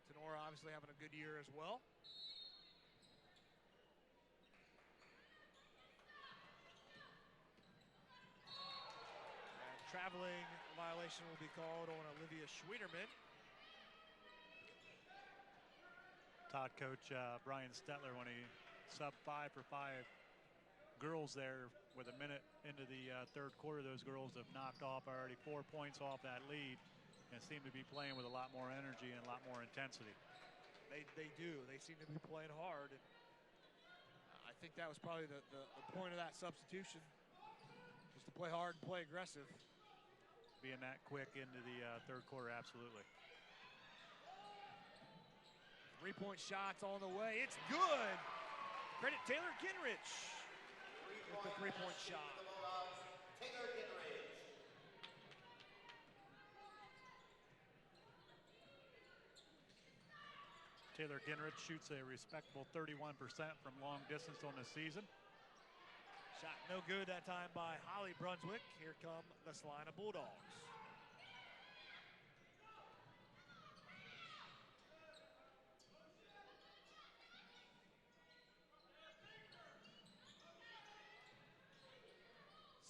Tenora obviously having a good year as well. And traveling violation will be called on Olivia Schwederman. Taught Coach Brian Stetler when he subbed 5 for 5 girls there with a minute into the third quarter. Those girls have knocked off already 4 points off that lead and seem to be playing with a lot more energy and a lot more intensity. They do. They seem to be playing hard. And I think that was probably the point of that substitution, was to play hard and play aggressive. Being that quick into the third quarter, absolutely. 3-point shots on the way. It's good. Credit Taylor Ginrich with the 3-point shot. Taylor Ginrich shoots a respectable 31% from long distance on the season. Shot no good that time by Holly Brunswick. Here come the Celina Bulldogs.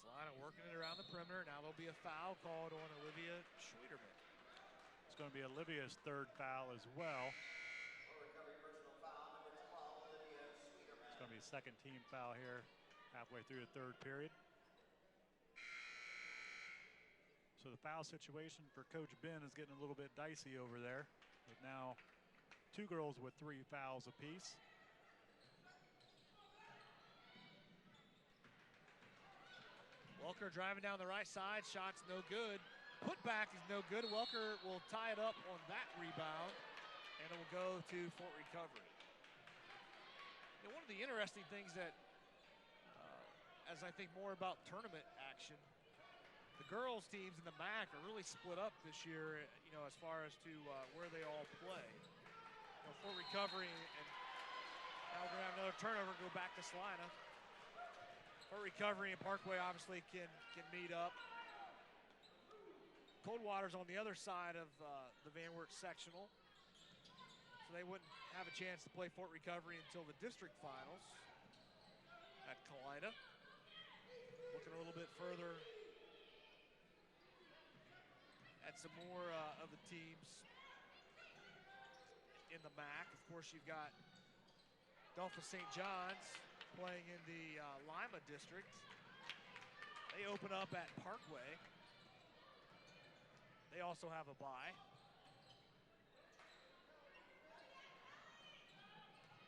Celina working it around the perimeter. Now there'll be a foul called on Olivia Schwederman. It's going to be Olivia's third foul as well. It's going to be a second team foul here halfway through the third period. So the foul situation for Coach Ben is getting a little bit dicey over there, with now 2 girls with 3 fouls apiece. Welker driving down the right side, shot's no good. Putback is no good. Welker will tie it up on that rebound, and it will go to Fort Recovery. You know, one of the interesting things that, as I think more about tournament action, the girls teams in the MAC are really split up this year, you know, as far as to where they all play. You know, Fort Recovery, and now we're going to have another turnover, go back to Celina. Fort Recovery and Parkway obviously can meet up. Coldwater's on the other side of the Van Wert sectional, so they wouldn't have a chance to play Fort Recovery until the district finals at Celina. Looking a little bit further at some more of the teams in the MAC. Of course, you've got Delta St. John's playing in the Lima district. They open up at Parkway. They also have a bye.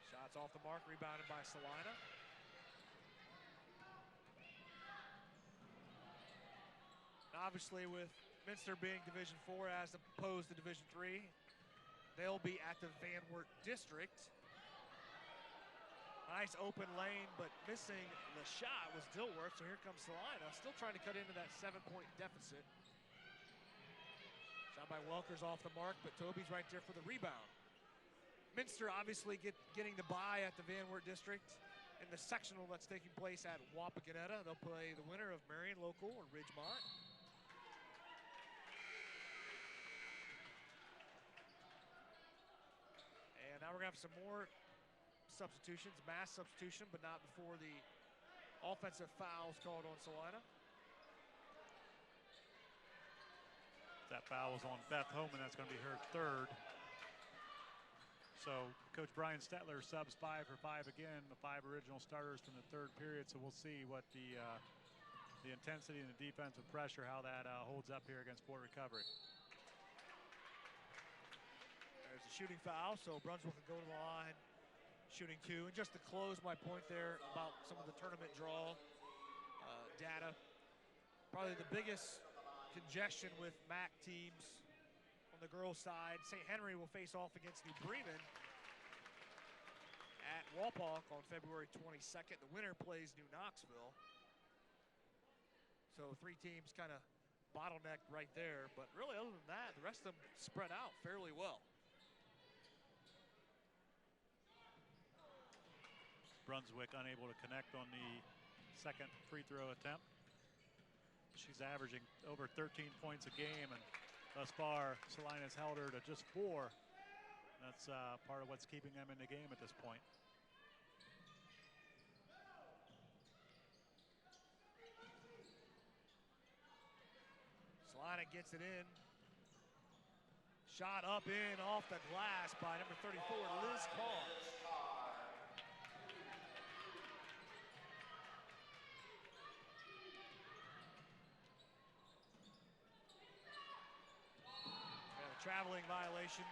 Shots off the mark, rebounded by Celina. Obviously, with Minster being Division IV as opposed to Division III, they'll be at the Van Wert district. Nice open lane, but missing the shot was Dilworth, so here comes Celina, still trying to cut into that 7-point deficit. Shot by Welker's off the mark, but Toby's right there for the rebound. Minster obviously getting the bye at the Van Wert district in the sectional that's taking place at Wapakoneta. They'll play the winner of Marion Local or Ridgemont. And now we're gonna have some more substitutions, mass substitution, but not before the offensive fouls called on Celina. That foul was on Beth Homan. That's going to be her third. So Coach Brian Stetler subs 5 for 5 again, the 5 original starters from the third period. So we'll see what the intensity and the defensive pressure, how that holds up here against Fort Recovery. There's a shooting foul, so Brunswick will go to the line, shooting 2. And just to close my point there about some of the tournament draw data, probably the biggest congestion with MAC teams on the girls' side. St. Henry will face off against New Bremen at Walpock on February 22nd. The winner plays New Knoxville. So 3 teams kind of bottlenecked right there. But really, other than that, the rest of them spread out fairly well. Brunswick unable to connect on the second free throw attempt. She's averaging over 13 points a game, and thus far, Celina's held her to just 4. That's part of what's keeping them in the game at this point. Celina gets it in. Shot up in off the glass by number 34, Liz Carr. Traveling violation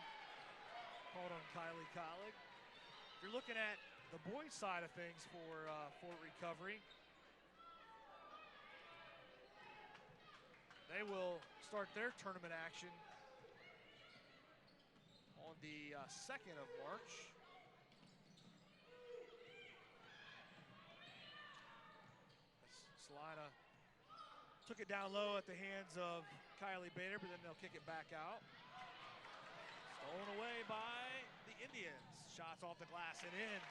called on Kylie Collig. If you're looking at the boys' side of things for Fort Recovery, they will start their tournament action on the 2nd of March. Celina took it down low at the hands of Kylie Bader, but then they'll kick it back out. Stolen away by the Indians. Shots off the glass and in.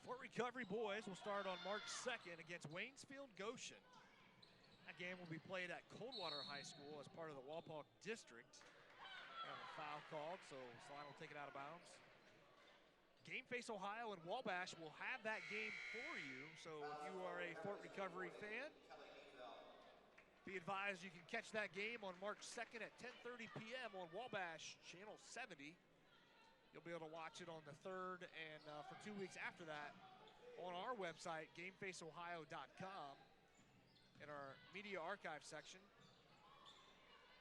Fort Recovery boys will start on March 2nd against Waynesfield Goshen. That game will be played at Coldwater High School as part of the Walpock District. Have a foul called, so Celina will take it out of bounds. Game Face Ohio and Wabash will have that game for you. So if you are a Fort Recovery fan, be advised you can catch that game on March 2nd at 10:30 p.m. on Wabash Channel 70. You'll be able to watch it on the 3rd and for 2 weeks after that on our website, GameFaceOhio.com, in our media archive section.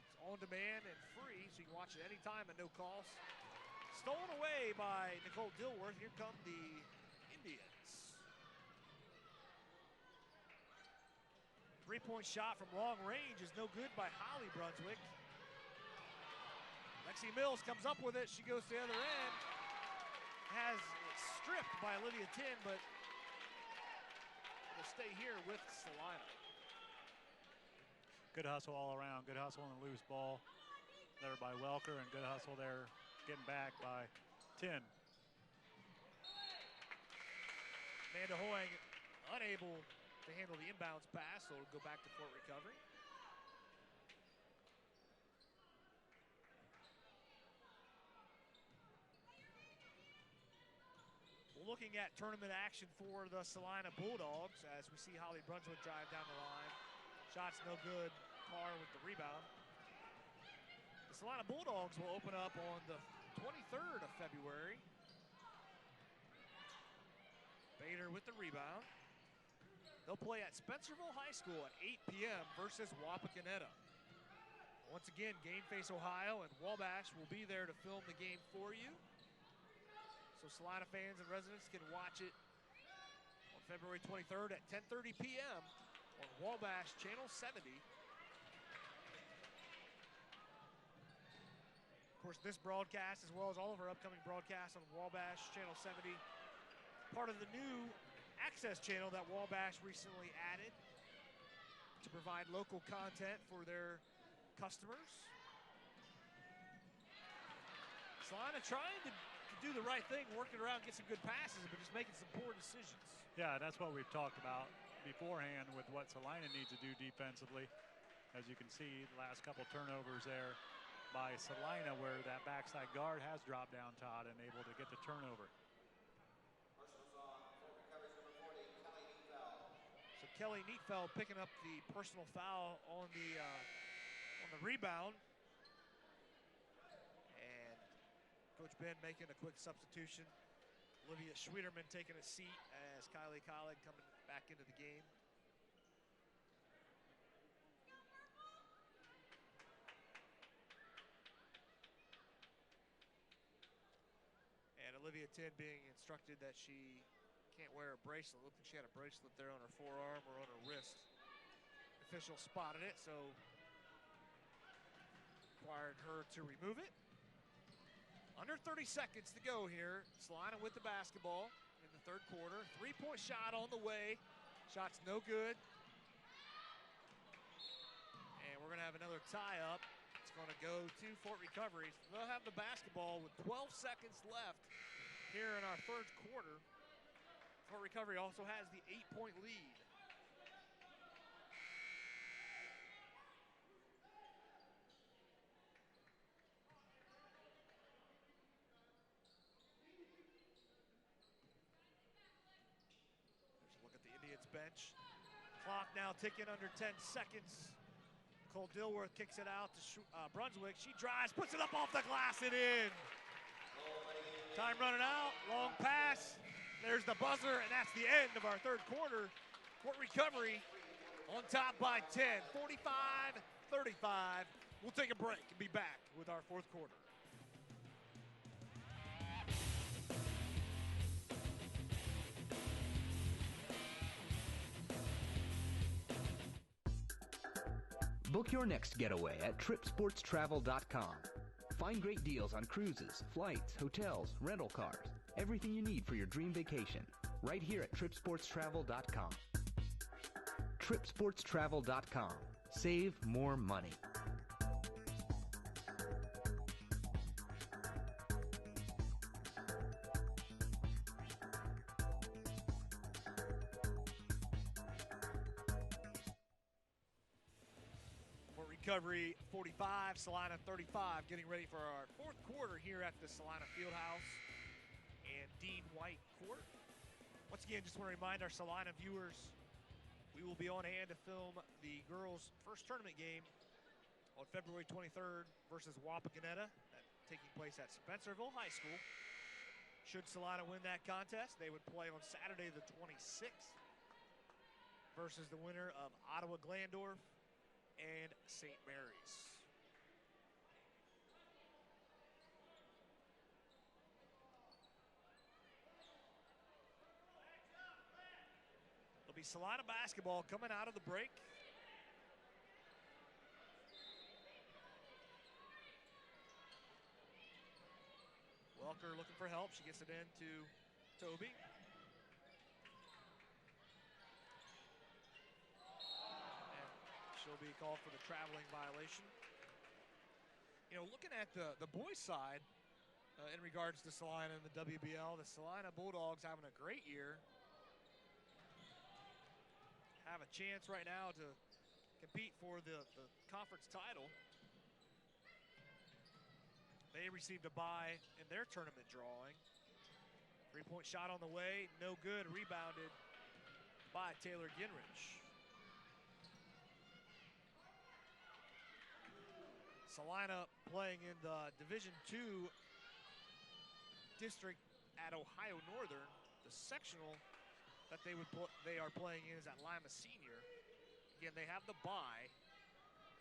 It's on demand and free, so you can watch it anytime at no cost. Stolen away by Nicole Dilworth. Here come the Indians. Three-point shot from long range is no good by Holly Brunswick. Lexi Mills comes up with it. She goes to the other end. Has it stripped by Olivia Tin, but will stay here with Celina. Good hustle all around. Good hustle on the loose ball there by Welker, and good hustle there getting back by 10. Amanda Hoying unable to handle the inbounds pass, so it'll go back to Fort Recovery. We're looking at tournament action for the Celina Bulldogs as we see Holly Brunswick drive down the line. Shot's no good. Carr with the rebound. The Celina Bulldogs will open up on the 23rd of February. Bader with the rebound. They'll play at Spencerville High School at 8 p.m. versus Wapakoneta. Once again, Game Face Ohio and Wabash will be there to film the game for you. So Celina fans and residents can watch it on February 23rd at 10:30 p.m. on Wabash Channel 70. Of course, this broadcast, as well as all of our upcoming broadcasts on Wabash Channel 70, part of the new access channel that Wabash recently added to provide local content for their customers. Celina trying to do the right thing, working around, get some good passes, but just making some poor decisions. Yeah, that's what we've talked about beforehand with what Celina needs to do defensively. As you can see, the last couple turnovers there by Celina, where that backside guard has dropped down Todd and able to get the turnover. So Kelly Neatfeld picking up the personal foul on the rebound. And Coach Ben making a quick substitution. Olivia Schwederman taking a seat as Kylie Collig coming back into the game. And Olivia Tin being instructed that she can't wear a bracelet. Looked like she had a bracelet there on her forearm or on her wrist. Official spotted it, so required her to remove it. Under 30 seconds to go here. Celina with the basketball in the third quarter. Three-point shot on the way. Shot's no good. And we're going to have another tie-up. It's going to go to Fort Recovery. They'll have the basketball with 12 seconds left here in our third quarter. Fort Recovery also has the 8-point lead. bench. Clock now ticking under 10 seconds. Cole Dilworth kicks it out to Brunswick. She drives, puts it up off the glass and in. Time running out, long pass. There's the buzzer, and that's the end of our third quarter. Fort Recovery on top by 10, 45-35. We'll take a break and be back with our fourth quarter. Book your next getaway at tripsportstravel.com. Find great deals on cruises, flights, hotels, rental cars, everything you need for your dream vacation, right here at tripsportstravel.com. Tripsportstravel.com. Save more money. Recovery 45, Celina 35, getting ready for our fourth quarter here at the Celina Fieldhouse and Dean White Court. Once again, just want to remind our Celina viewers, we will be on hand to film the girls' first tournament game on February 23rd versus Wapakoneta, taking place at Spencerville High School. Should Celina win that contest, they would play on Saturday the 26th versus the winner of Ottawa-Glandorf and St. Mary's. It'll be Celina basketball coming out of the break. Welker looking for help. She gets it in to Toby. She'll be called for the traveling violation. You know, looking at the boys' side in regards to Celina and the WBL, the Celina Bulldogs having a great year. Have a chance right now to compete for the conference title. They received a bye in their tournament drawing. Three-point shot on the way, no good, rebounded by Taylor Ginrich. Celina playing in the Division II district at Ohio Northern. The sectional that they are playing in is at Lima Senior. Again, they have the bye,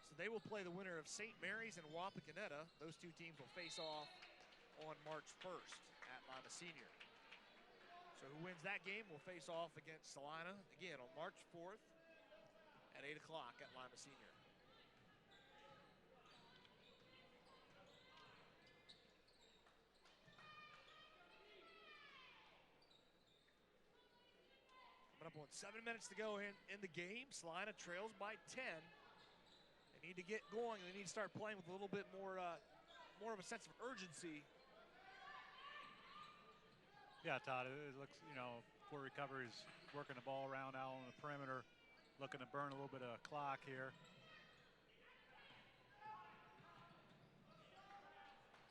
so they will play the winner of St. Mary's and Wapakoneta. Those two teams will face off on March 1st at Lima Senior. So who wins that game will face off against Celina again on March 4th at 8 o'clock at Lima Senior. Up on 7 minutes to go in the game. Celina trails by 10. They need to get going. They need to start playing with a little bit more of a sense of urgency. Yeah, Todd, it looks, you know, Fort Recovery is working the ball around out on the perimeter, looking to burn a little bit of clock here.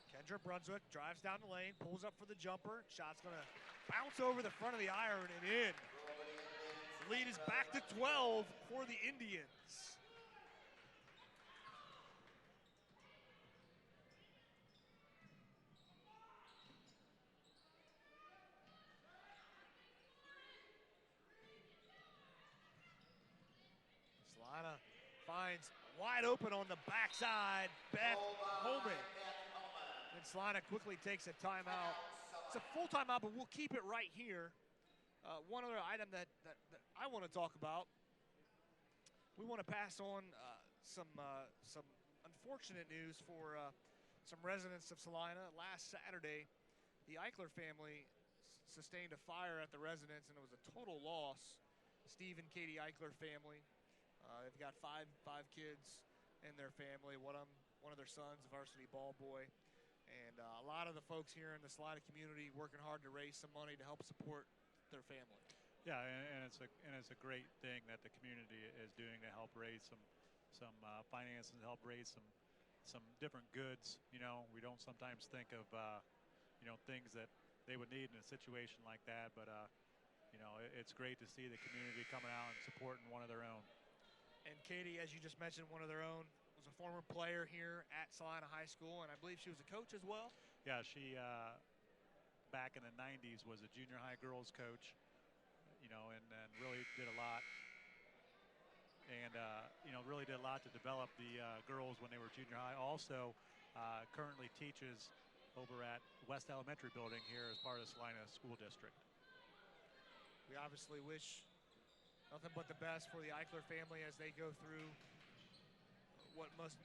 Kendra Brunswick drives down the lane, pulls up for the jumper. Shot's going to bounce over the front of the iron and in. Lead is back to 12 for the Indians. Celina finds wide open on the backside, Beth Holman. And Celina quickly takes a timeout. It's a full timeout, but we'll keep it right here. One other item that I want to talk about, we want to pass on some unfortunate news for some residents of Celina. Last Saturday, the Eichler family sustained a fire at the residence, and it was a total loss. Steve and Katie Eichler family, they've got five kids in their family. One of their sons, a varsity ball boy, and a lot of the folks here in the Celina community working hard to raise some money to help support their family. Yeah, and it's a great thing that the community is doing to help raise some finances, help raise some different goods. You know, we don't sometimes think of you know, things that they would need in a situation like that, but you know, it's great to see the community coming out and supporting one of their own. And Katie, as you just mentioned, one of their own, was a former player here at Celina High School, and I believe she was a coach as well. Yeah, she back in the 90s was a junior high girls coach, and really did a lot. And, really did a lot to develop the girls when they were junior high. Also, currently teaches over at West Elementary Building here as part of the Celina School District. We obviously wish nothing but the best for the Eichler family as they go through what must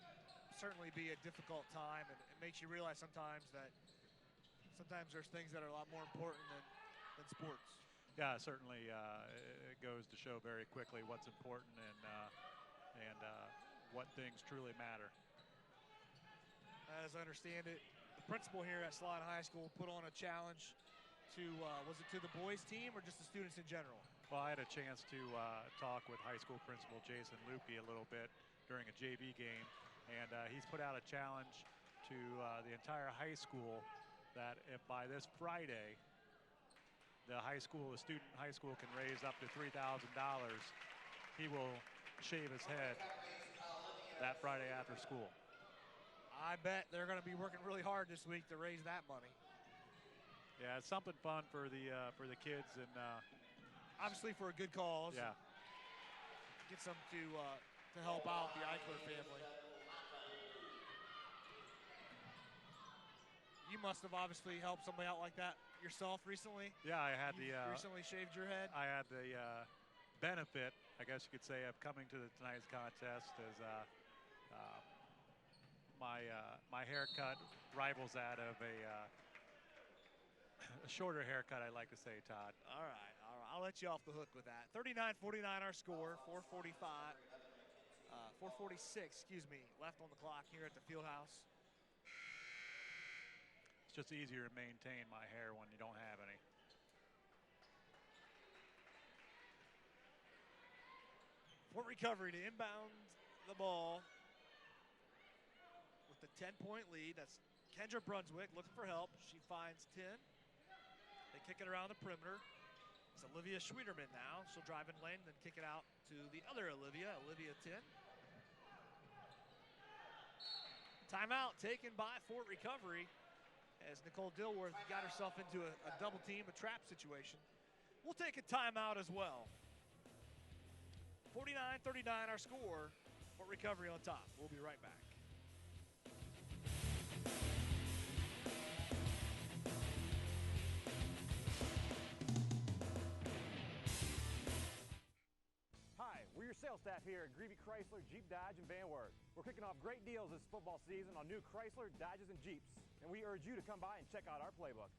certainly be a difficult time. And it makes you realize sometimes there's things that are a lot more important than sports. Yeah, certainly it goes to show very quickly what's important and what things truly matter. As I understand it, the principal here at Celina High School put on a challenge to, was it to the boys team or just the students in general? Well, I had a chance to talk with high school principal Jason Lupke a little bit during a JV game, and he's put out a challenge to the entire high school that if by this Friday the student high school can raise up to $3,000, he will shave his head that Friday after school. I bet they're going to be working really hard this week to raise that money. Yeah, it's something fun for the kids and obviously for a good cause. Yeah, get some to help out the Eichler family. You must have obviously helped somebody out like that yourself recently. Yeah, I had recently shaved your head. I had the benefit, I guess you could say, of coming to tonight's contest as my haircut rivals that of a shorter haircut, I like to say, Todd. All right. I'll let you off the hook with that. 39-49 our score, 4:46, left on the clock here at the field house. It's just easier to maintain my hair when you don't have any. Fort Recovery to inbound the ball with the 10-point lead. That's Kendra Brunswick looking for help. She finds 10. They kick it around the perimeter. It's Olivia Schwederman now. She'll drive in lane, then kick it out to the other Olivia 10. Timeout taken by Fort Recovery as Nicole Dilworth got herself into a double team, a trap situation. We'll take a timeout as well. 49-39 our score. Fort Recovery on top. We'll be right back. Hi, we're your sales staff here at Greevy Chrysler Jeep Dodge in Van Wert. We're kicking off great deals this football season on new Chrysler, Dodges, and Jeeps. And we urge you to come by and check out our playbook.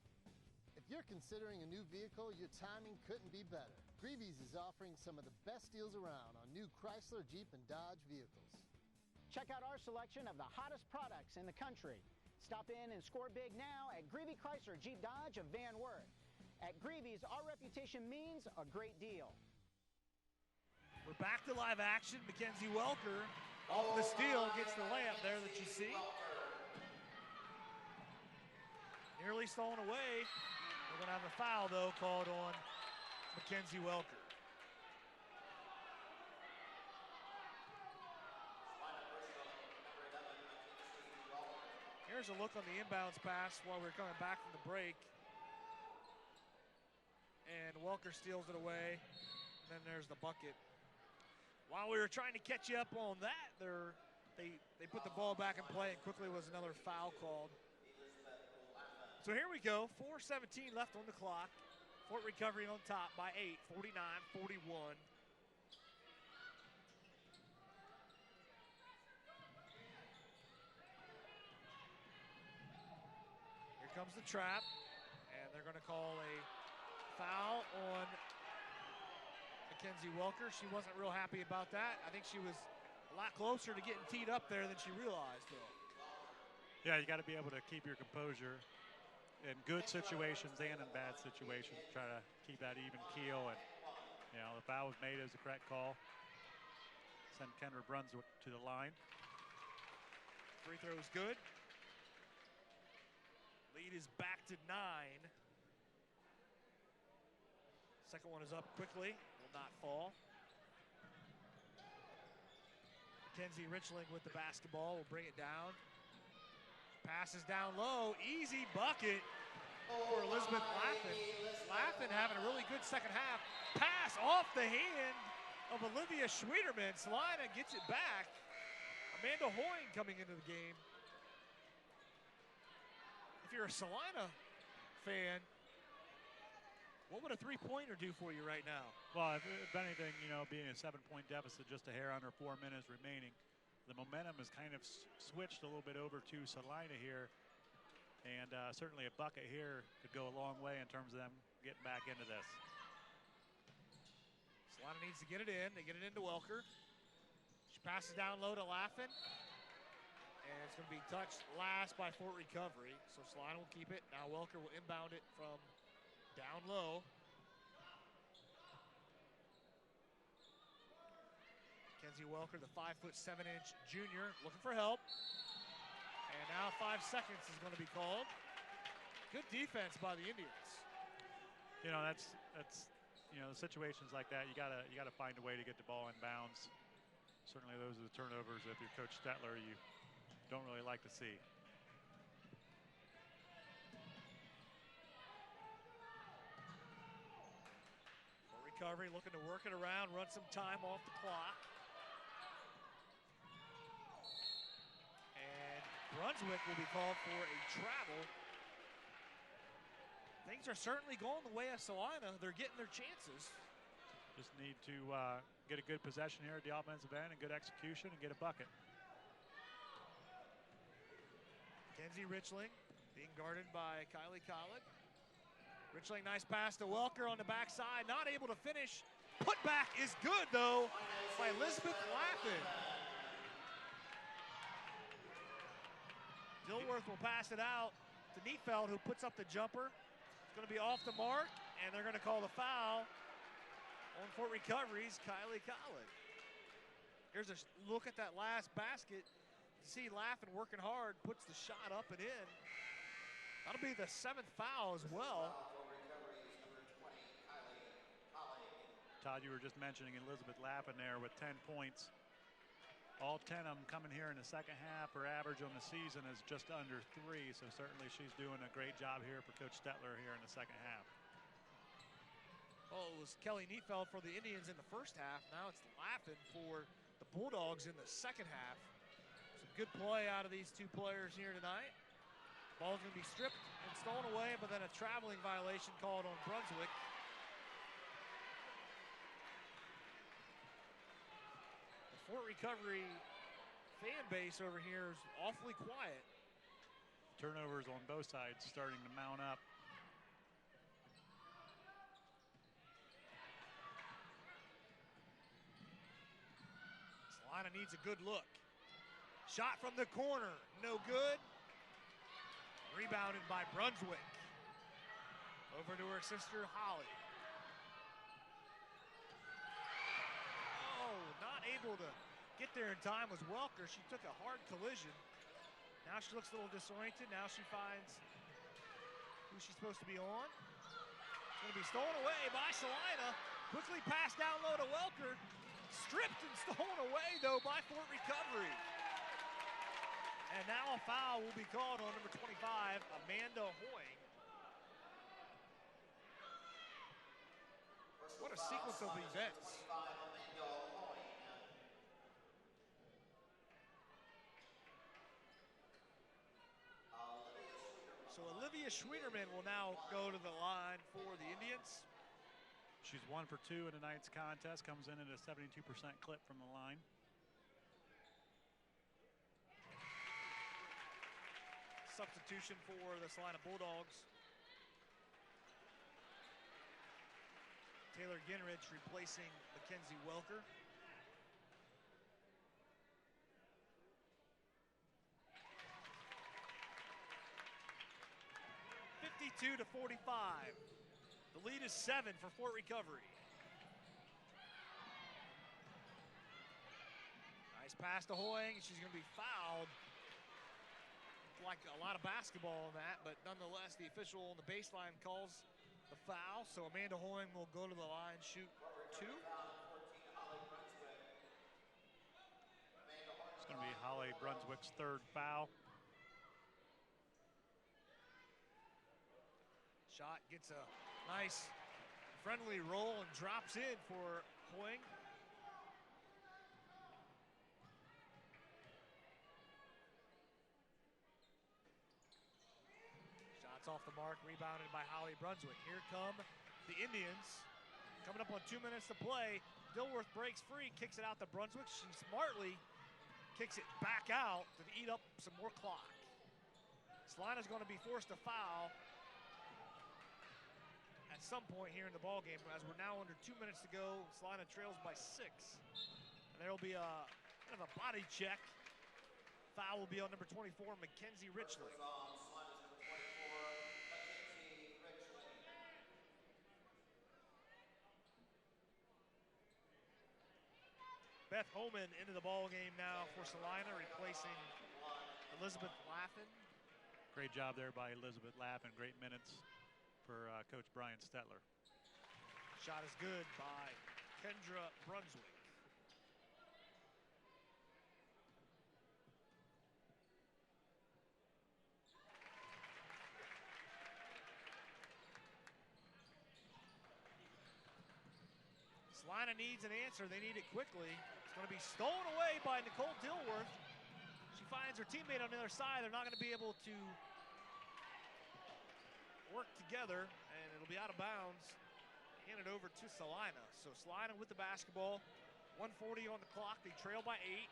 If you're considering a new vehicle, your timing couldn't be better. Greavy's is offering some of the best deals around on new Chrysler, Jeep, and Dodge vehicles. Check out our selection of the hottest products in the country. Stop in and score big now at Greevy Chrysler Jeep Dodge of Van Wert. At Greavy's, our reputation means a great deal. We're back to live action. Mackenzie Welker off the steal gets the layup there that you see. Nearly stolen away. We're going to have a foul, though, called on Mackenzie Welker. Here's a look on the inbounds pass while we're coming back from the break. And Welker steals it away. And then there's the bucket. While we were trying to catch you up on that, they put the ball back in play, and quickly was another foul called. So here we go, 4:17 left on the clock. Fort Recovery on top by 8, 49-41. Here comes the trap, and they're going to call a foul on Mackenzie Welker. She wasn't real happy about that. I think she was a lot closer to getting teed up there than she realized, though. Yeah, you got to be able to keep your composure in good situations and in bad situations. Try to keep that even keel, and the foul was made as the correct call. Send Kendra Brunswick to the line. Free throw is good. Lead is back to 9. Second one is up quickly, will not fall. Mackenzie Richling with the basketball will bring it down. Passes down low, easy bucket for Elizabeth Laffin. Laffin having a really good second half. Pass off the hand of Olivia Schwederman. Celina gets it back. Amanda Hoying coming into the game. If you're a Celina fan, what would a three-pointer do for you right now? Well, if anything, you know, being a 7-point deficit, just a hair under 4 minutes remaining, the momentum has kind of switched a little bit over to Celina here. And certainly a bucket here could go a long way in terms of them getting back into this. Celina needs to get it in. They get it into Welker. She passes down low to Laffin. And it's going to be touched last by Fort Recovery. So Celina will keep it. Now Welker will inbound it from down low. Mackenzie Welker, the 5'7" junior, looking for help. And now 5 seconds is going to be called. Good defense by the Indians. You know, that's you know, situations like that, you gotta find a way to get the ball in bounds. Certainly those are the turnovers, if you're Coach Stetler, you don't really like to see. For Recovery, looking to work it around, run some time off the clock. Brunswick will be called for a travel. Things are certainly going the way of Celina. They're getting their chances. Just need to get a good possession here at the offensive end and good execution and get a bucket. Mackenzie Richling being guarded by Kylie Collett. Richling, nice pass to Welker on the backside. Not able to finish. Putback is good, though, by Elizabeth Laffin. Dilworth will pass it out to Neefeld, who puts up the jumper. It's going to be off the mark, and they're going to call the foul on Fort Recovery's Kylie Collett. Here's a look at that last basket. You see Laffin working hard, puts the shot up and in. That'll be the 7th foul as well. Todd, you were just mentioning Elizabeth Laffin there with 10 points. All 10 of them coming here in the second half. Her average on the season is just under 3, so certainly she's doing a great job here for Coach Stetler here in the second half. Well, it was Kelly Neefeld for the Indians in the first half. Now it's Laffin for the Bulldogs in the second half. Some good play out of these two players here tonight. Ball's going to be stripped and stolen away, but then a traveling violation called on Brunswick. Fort Recovery fan base over here is awfully quiet. Turnovers on both sides starting to mount up. Celina needs a good look. Shot from the corner, no good. Rebounded by Brunswick. Over to her sister, Holly. Not able to get there in time was Welker. She took a hard collision. Now she looks a little disoriented. Now she finds who she's supposed to be on. It's going to be stolen away by Celina. Quickly passed down low to Welker. Stripped and stolen away, though, by Fort Recovery. And now a foul will be called on number 25, Amanda Hoying. What a sequence of events. So Olivia Schwederman will now go to the line for the Indians. She's 1 for 2 in tonight's contest, comes in at a 72% clip from the line. Substitution for the Celina Bulldogs. Taylor Ginrich replacing Mackenzie Welker. 52-45. The lead is 7 for Fort Recovery. Nice pass to Hoying. She's going to be fouled. Like a lot of basketball on that, but nonetheless, the official on the baseline calls the foul, so Amanda Hoying will go to the line, shoot 2. It's going to be Holly Brunswick's 3rd foul. Shot gets a nice friendly roll and drops in for Hoying. Shots off the mark, rebounded by Holly Brunswick. Here come the Indians. Coming up on 2 minutes to play. Dilworth breaks free, kicks it out to Brunswick. She smartly kicks it back out to eat up some more clock. Celina's going to be forced to foul at some point here in the ball game, as we're now under 2 minutes to go. Celina trails by 6. And there will be a kind of a body check. Foul will be on number 24, Mackenzie Richley. Beth Homan into the ball game now for Celina, replacing Elizabeth Laffin. Great job there by Elizabeth Laffin. Great minutes for Coach Brian Stetler. Shot is good by Kendra Brunswick. Celina needs an answer. They need it quickly. It's going to be stolen away by Nicole Dilworth. She finds her teammate on the other side. They're not going to be able to work together, and it'll be out of bounds. Handed over to Celina. So Celina with the basketball. 1:40 on the clock. They trail by 8.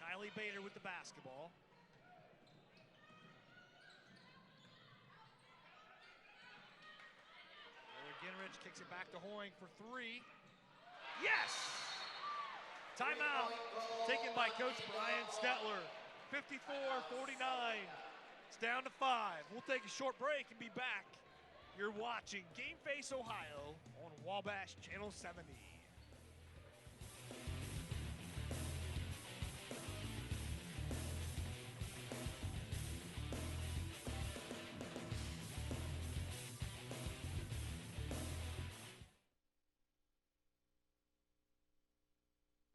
Kylie Bader with the basketball. Ginrich kicks it back to Hoying for 3. Yes! Timeout taken by Coach Brian Stetler. 54-49. It's down to 5. We'll take a short break and be back. You're watching Game Face Ohio on Wabash Channel 70.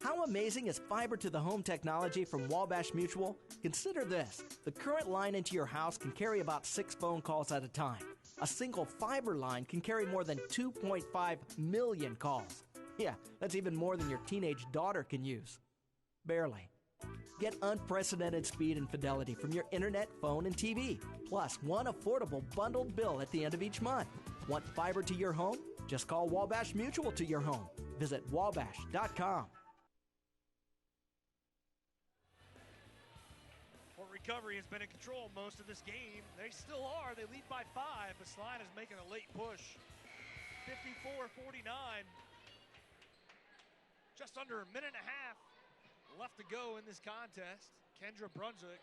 How amazing is fiber to the home technology from Wabash Mutual? Consider this. The current line into your house can carry about 6 phone calls at a time. A single fiber line can carry more than 2.5 million calls. Yeah, that's even more than your teenage daughter can use. Barely. Get unprecedented speed and fidelity from your internet, phone, and TV. Plus, one affordable bundled bill at the end of each month. Want fiber to your home? Just call Wabash Mutual to your home. Visit wabash.com. Recovery has been in control most of this game. They still are. They lead by 5, but Celina is making a late push. 54-49. Just under a minute and a half left to go in this contest. Kendra Brunswick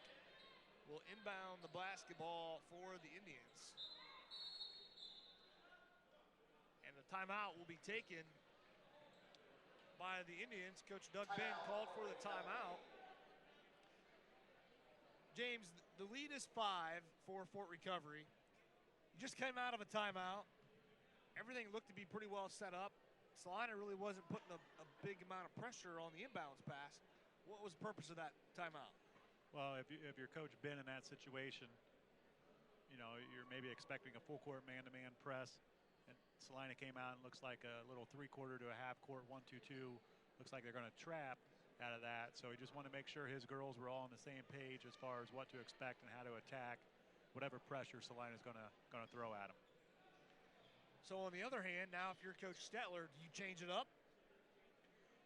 will inbound the basketball for the Indians. And the timeout will be taken by the Indians. Coach Doug Benn called for the timeout. James, the lead is 5 for Fort Recovery. You just came out of a timeout. Everything looked to be pretty well set up. Celina really wasn't putting a big amount of pressure on the inbounds pass. What was the purpose of that timeout? Well, if you're Coach Ben in that situation, you know, you're maybe expecting a full court man-to-man press. And Celina came out and looks like a little 3-quarter to a half court 1-2-2. Looks like they're going to trap out of that, so he just wanted to make sure his girls were all on the same page as far as what to expect and how to attack whatever pressure Celina's going to throw at him. So on the other hand, now if you're Coach Stetler, do you change it up?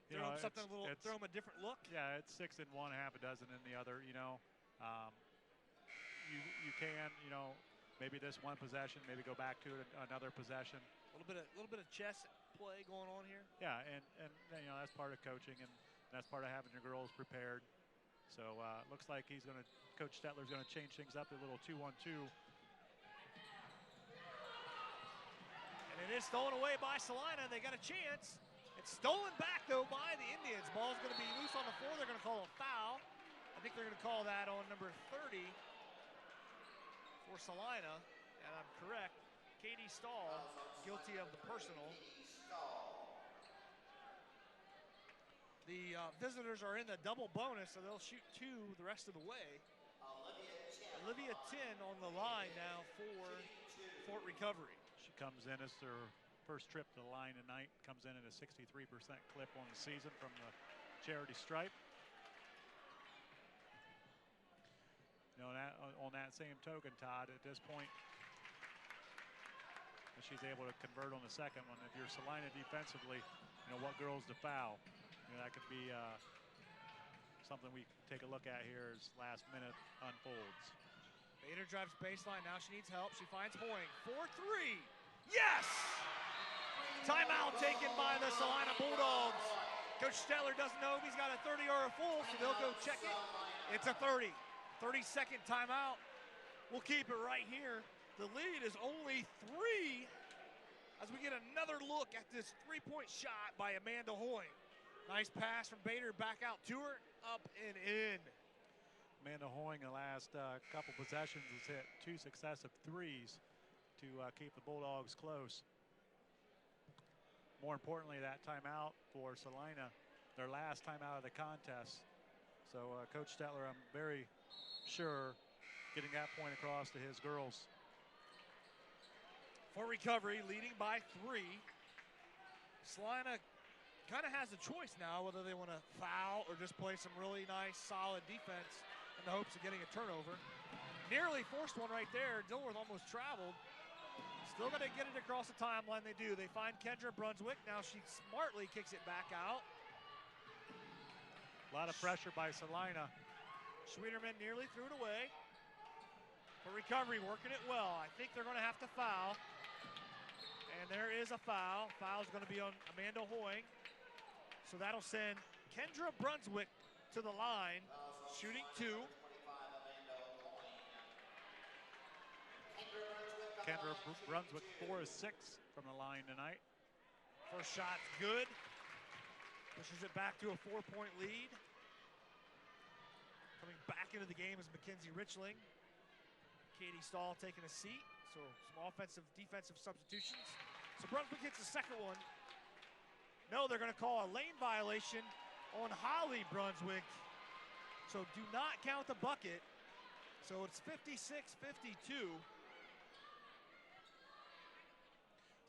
Throw him something a little, throw him a different look? Yeah, it's 6 in one, half a dozen in the other. You know, you can, you know, maybe this one possession, maybe go back to it another possession. A little bit of chess play going on here. Yeah, and you know, that's part of coaching, and that's part of having your girls prepared. So looks like Coach Stetler's going to change things up, a little 2-1-2. And it is stolen away by Celina. They got a chance. It's stolen back, though, by the Indians. Ball's going to be loose on the floor. They're going to call a foul. I think they're going to call that on number 30 for Celina, and I'm correct, Katie Stahl guilty of the personal. The visitors are in the double bonus, so they'll shoot 2 the rest of the way. Olivia Tin on the line now for Fort Recovery. She comes in as her first trip to the line tonight, comes in at a 63% clip on the season from the charity stripe. You know, on that same token, Todd, at this point, she's able to convert on the second one. If you're Celina defensively, you know, what girls to foul? You know, that could be something we take a look at here as last minute unfolds. Bader drives baseline. Now she needs help. She finds Hoying. 4-3. Yes! Timeout taken by the Celina Bulldogs. Coach Stetler doesn't know if he's got a 30 or a full, so they'll go check it. It's a 30. 30-second timeout. We'll keep it right here. The lead is only 3 as we get another look at this three-point shot by Amanda Hoying. Nice pass from Bader back out to her, up and in. Amanda Hoying, the last couple possessions, has hit 2 successive threes to keep the Bulldogs close. More importantly, that timeout for Celina, their last timeout of the contest. So Coach Stetler, I'm very sure, getting that point across to his girls. For Recovery, leading by 3. Celina kind of has a choice now whether they want to foul or just play some really nice, solid defense in the hopes of getting a turnover. Nearly forced one right there. Dilworth almost traveled. Still going to get it across the timeline. They do. They find Kendra Brunswick. Now she smartly kicks it back out. A lot of pressure by Celina. Schwederman nearly threw it away. For Recovery, working it well. I think they're going to have to foul. And there is a foul. Foul's going to be on Amanda Hoying. So that'll send Kendra Brunswick to the line, shooting 2. Kendra Brunswick 4 of 6 from the line tonight. First shot's good. Pushes it back to a 4-point lead. Coming back into the game is Mackenzie Richling. Katie Stahl taking a seat. So some offensive, defensive substitutions. So Brunswick hits the second one. No, they're going to call a lane violation on Holly Brunswick. So do not count the bucket. So it's 56-52. Do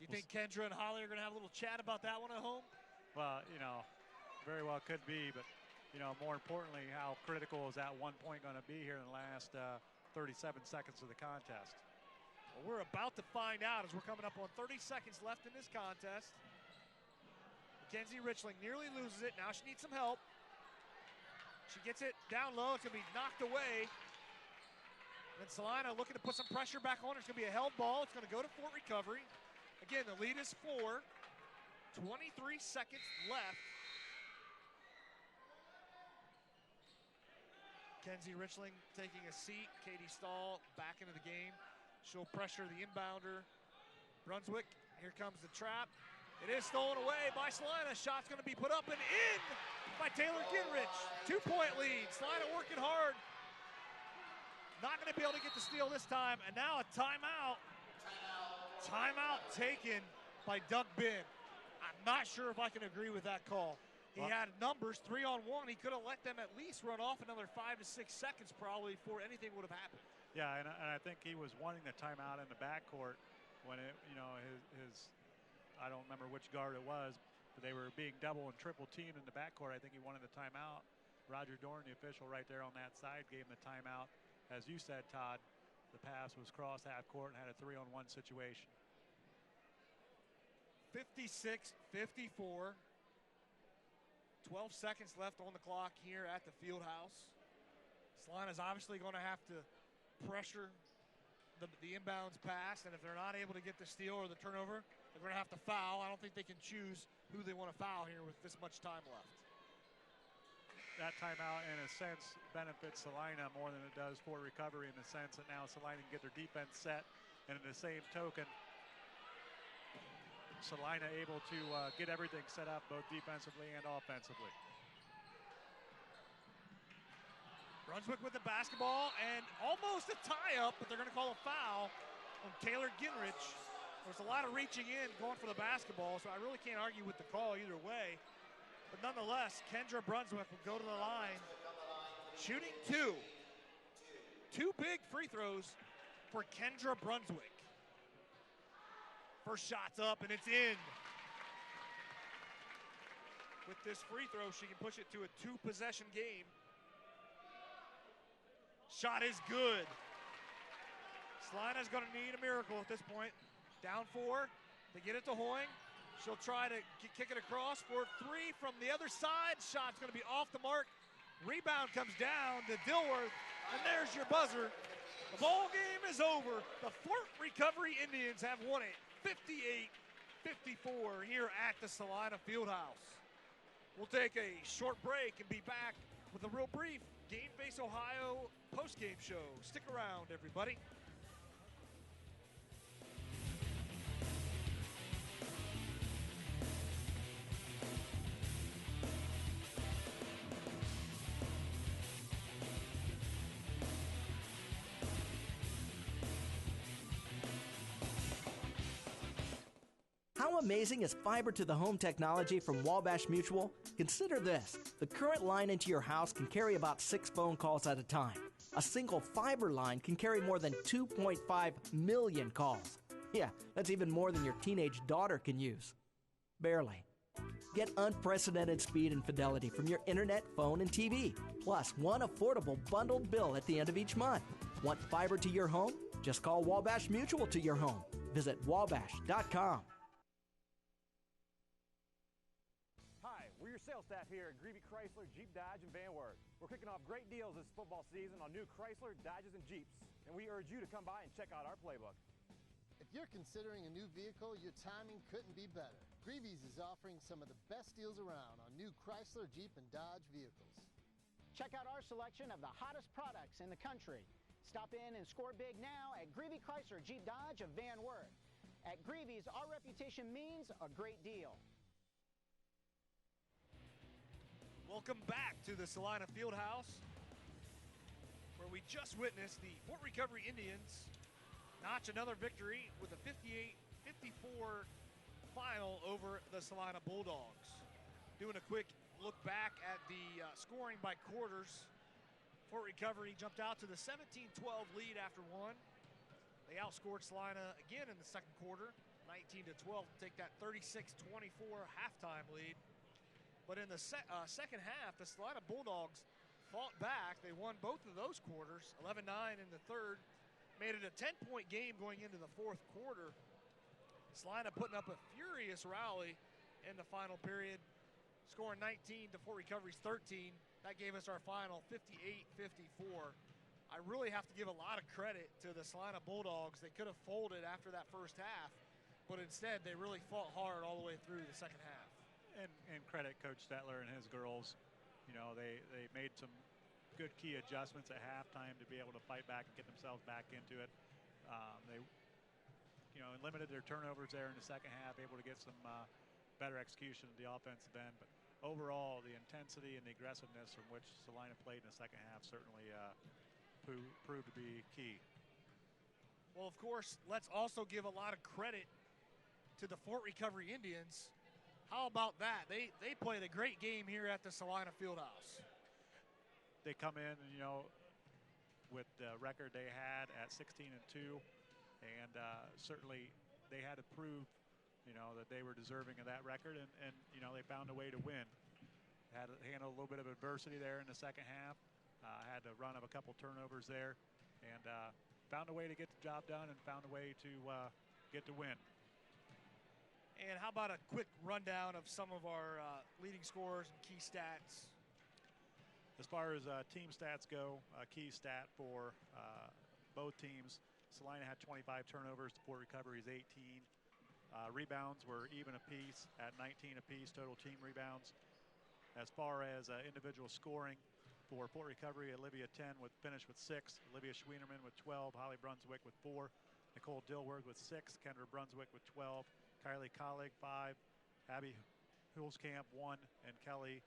you think Kendra and Holly are going to have a little chat about that one at home? Well, you know, very well could be, but, you know, more importantly, how critical is that 1 point going to be here in the last 37 seconds of the contest? Well, we're about to find out as we're coming up on 30 seconds left in this contest. Mackenzie Richling nearly loses it. Now she needs some help. She gets it down low. It's going to be knocked away. Then Celina looking to put some pressure back on. It's going to be a held ball. It's going to go to Fort Recovery. Again, the lead is 4. 23 seconds left. Mackenzie Richling taking a seat. Katie Stahl back into the game. She'll pressure the inbounder. Brunswick, here comes the trap. It is stolen away by Celina. Shot's going to be put up and in by Taylor Ginrich. 2-point lead. Celina working hard. Not going to be able to get the steal this time. And now a timeout. Timeout taken by Doug Bin. I'm not sure if I can agree with that call. He had numbers 3-on-1. He could have let them at least run off another 5 to 6 seconds probably before anything would have happened. Yeah, and I think he was wanting the timeout in the backcourt when it, you know, his I don't remember which guard it was, but they were being double and triple teamed in the backcourt. I think he wanted the timeout. Roger Dorn, the official right there on that side, gave him the timeout. As you said, Todd, the pass was cross half court and had a 3-on-1 situation. 56-54. 12 seconds left on the clock here at the field house. Celina's obviously going to have to pressure the inbounds pass, and if they're not able to get the steal or the turnover, they're going to have to foul. I don't think they can choose who they want to foul here with this much time left. That timeout, in a sense, benefits Celina more than it does Fort Recovery, in the sense that now Celina can get their defense set, and in the same token, Celina able to get everything set up both defensively and offensively. Brunswick with the basketball and almost a tie-up, but they're going to call a foul on Taylor Ginrich. There was a lot of reaching in, going for the basketball, so I really can't argue with the call either way. But nonetheless, Kendra Brunswick will go to the line, shooting two. Two big free throws for Kendra Brunswick. First shot's up, and it's in. With this free throw, she can push it to a two-possession game. Shot is good. Celina's going to need a miracle at this point. Down 4. They get it to Hoying. She'll try to kick it across for 3 from the other side. Shot's going to be off the mark. Rebound comes down to Dilworth, and there's your buzzer. The ball game is over. The Fort Recovery Indians have won it 58-54 here at the Celina Fieldhouse. We'll take a short break and be back with a real brief Game Face Ohio post-game show. Stick around, everybody. How amazing is fiber to the home technology from Wabash Mutual? Consider this. The current line into your house can carry about 6 phone calls at a time. A single fiber line can carry more than 2.5 million calls. Yeah, that's even more than your teenage daughter can use. Barely. Get unprecedented speed and fidelity from your internet, phone, and TV, plus one affordable bundled bill at the end of each month. Want fiber to your home? Just call Wabash Mutual to your home. Visit wabash.com. We're your sales staff here at Greevy Chrysler, Jeep, Dodge, and Van Wert. We're kicking off great deals this football season on new Chrysler, Dodges, and Jeeps, and we urge you to come by and check out our playbook. If you're considering a new vehicle, your timing couldn't be better. Greevy's is offering some of the best deals around on new Chrysler, Jeep, and Dodge vehicles. Check out our selection of the hottest products in the country. Stop in and score big now at Greevy Chrysler, Jeep, Dodge of Van Wert. At Greevy's, our reputation means a great deal. Welcome back to the Celina Fieldhouse, where we just witnessed the Fort Recovery Indians notch another victory with a 58-54 final over the Celina Bulldogs. Doing a quick look back at the scoring by quarters, Fort Recovery jumped out to the 17-12 lead after one. They outscored Celina again in the second quarter, 19-12, to take that 36-24 halftime lead. But in the second half, the Celina Bulldogs fought back. They won both of those quarters, 11-9 in the third. Made it a 10-point game going into the fourth quarter. Celina putting up a furious rally in the final period, scoring 19 to Fort Recovery's 13. That gave us our final 58-54. I really have to give a lot of credit to the Celina Bulldogs. They could have folded after that first half, but instead they really fought hard all the way through the second half. And credit Coach Stetler and his girls. You know, they made some good key adjustments at halftime to be able to fight back and get themselves back into it. They, limited their turnovers there in the second half, able to get some better execution at the offensive end. But overall, the intensity and the aggressiveness from which Celina played in the second half certainly proved to be key. Well, of course, let's also give a lot of credit to the Fort Recovery Indians. How about that? They played a great game here at the Celina Fieldhouse. They come in, with the record they had at 16-2, and certainly they had to prove, that they were deserving of that record, and they found a way to win. Had to handle a little bit of adversity there in the second half. Had to run of a couple turnovers there, and found a way to get the job done and found a way to get the win. And how about a quick rundown of some of our leading scorers and key stats? As far as team stats go, a key stat for both teams, Celina had 25 turnovers to Fort Recovery's 18. Rebounds were even apiece at 19 apiece, total team rebounds. As far as individual scoring, for Fort Recovery, Olivia 10 finished with 6, Olivia Schwienerman with 12, Holly Brunswick with 4, Nicole Dilworth with 6, Kendra Brunswick with 12, Kylie Collig 5, Abby Hulskamp 1, and Kelly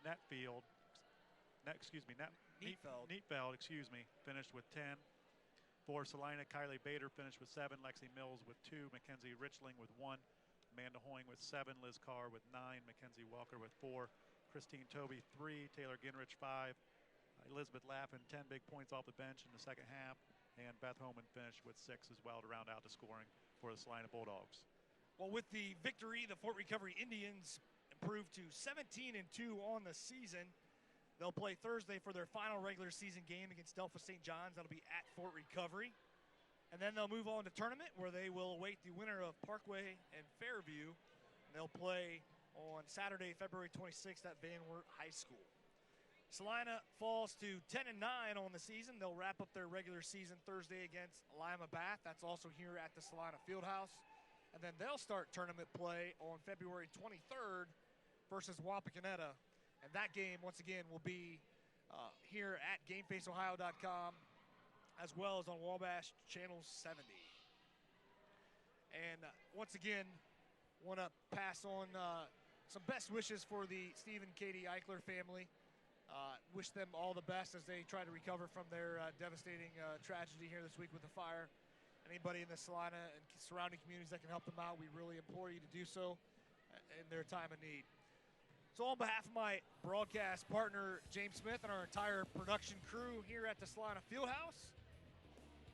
Neatfeld, finished with 10. For Celina, Kylie Bader finished with 7, Lexi Mills with 2, Mackenzie Richling with 1, Amanda Hoying with 7, Liz Carr with 9, Mackenzie Walker with 4, Christine Toby 3, Taylor Ginrich 5, Elizabeth Laffin 10 big points off the bench in the second half, and Beth Homan finished with 6 as well to round out the scoring for the Celina Bulldogs. Well, with the victory, the Fort Recovery Indians improved to 17-2 on the season. They'll play Thursday for their final regular season game against Delphos St. John's. That'll be at Fort Recovery. And then they'll move on to tournament where they will await the winner of Parkway and Fairview. And they'll play on Saturday, February 26th at Van Wert High School. Celina falls to 10-9 on the season. They'll wrap up their regular season Thursday against Lima Bath. That's also here at the Celina Fieldhouse. And then they'll start tournament play on February 23rd versus Wapakoneta. And that game, once again, will be here at GameFaceOhio.com as well as on Wabash Channel 70. And once again, want to pass on some best wishes for the Steve and Katie Eichler family. Wish them all the best as they try to recover from their devastating tragedy here this week with the fire. Anybody in the Celina and surrounding communities that can help them out, we really implore you to do so in their time of need. So on behalf of my broadcast partner, James Smith, and our entire production crew here at the Celina Fieldhouse,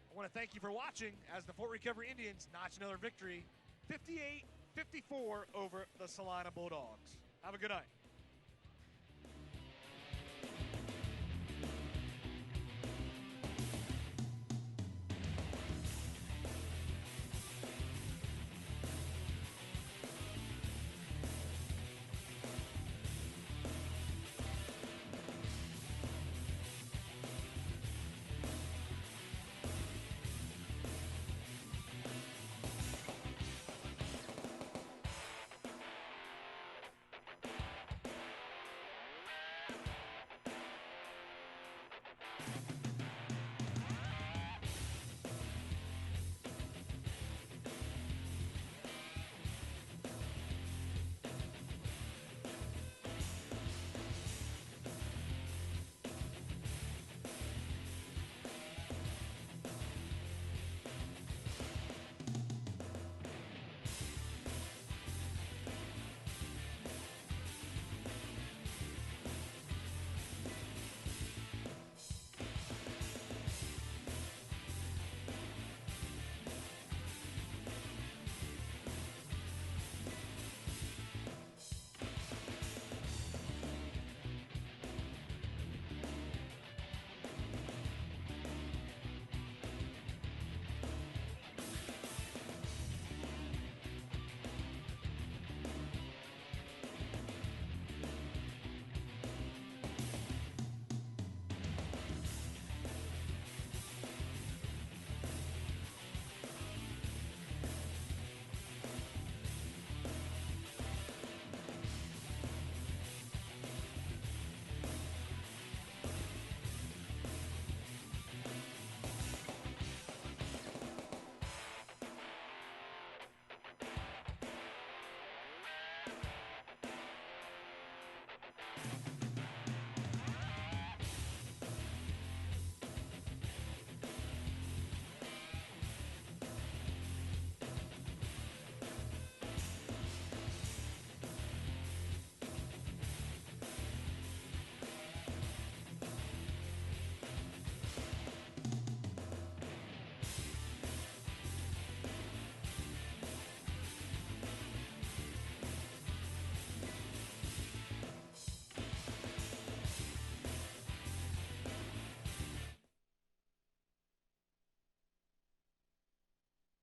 I want to thank you for watching as the Fort Recovery Indians notch another victory, 58-54 over the Celina Bulldogs. Have a good night.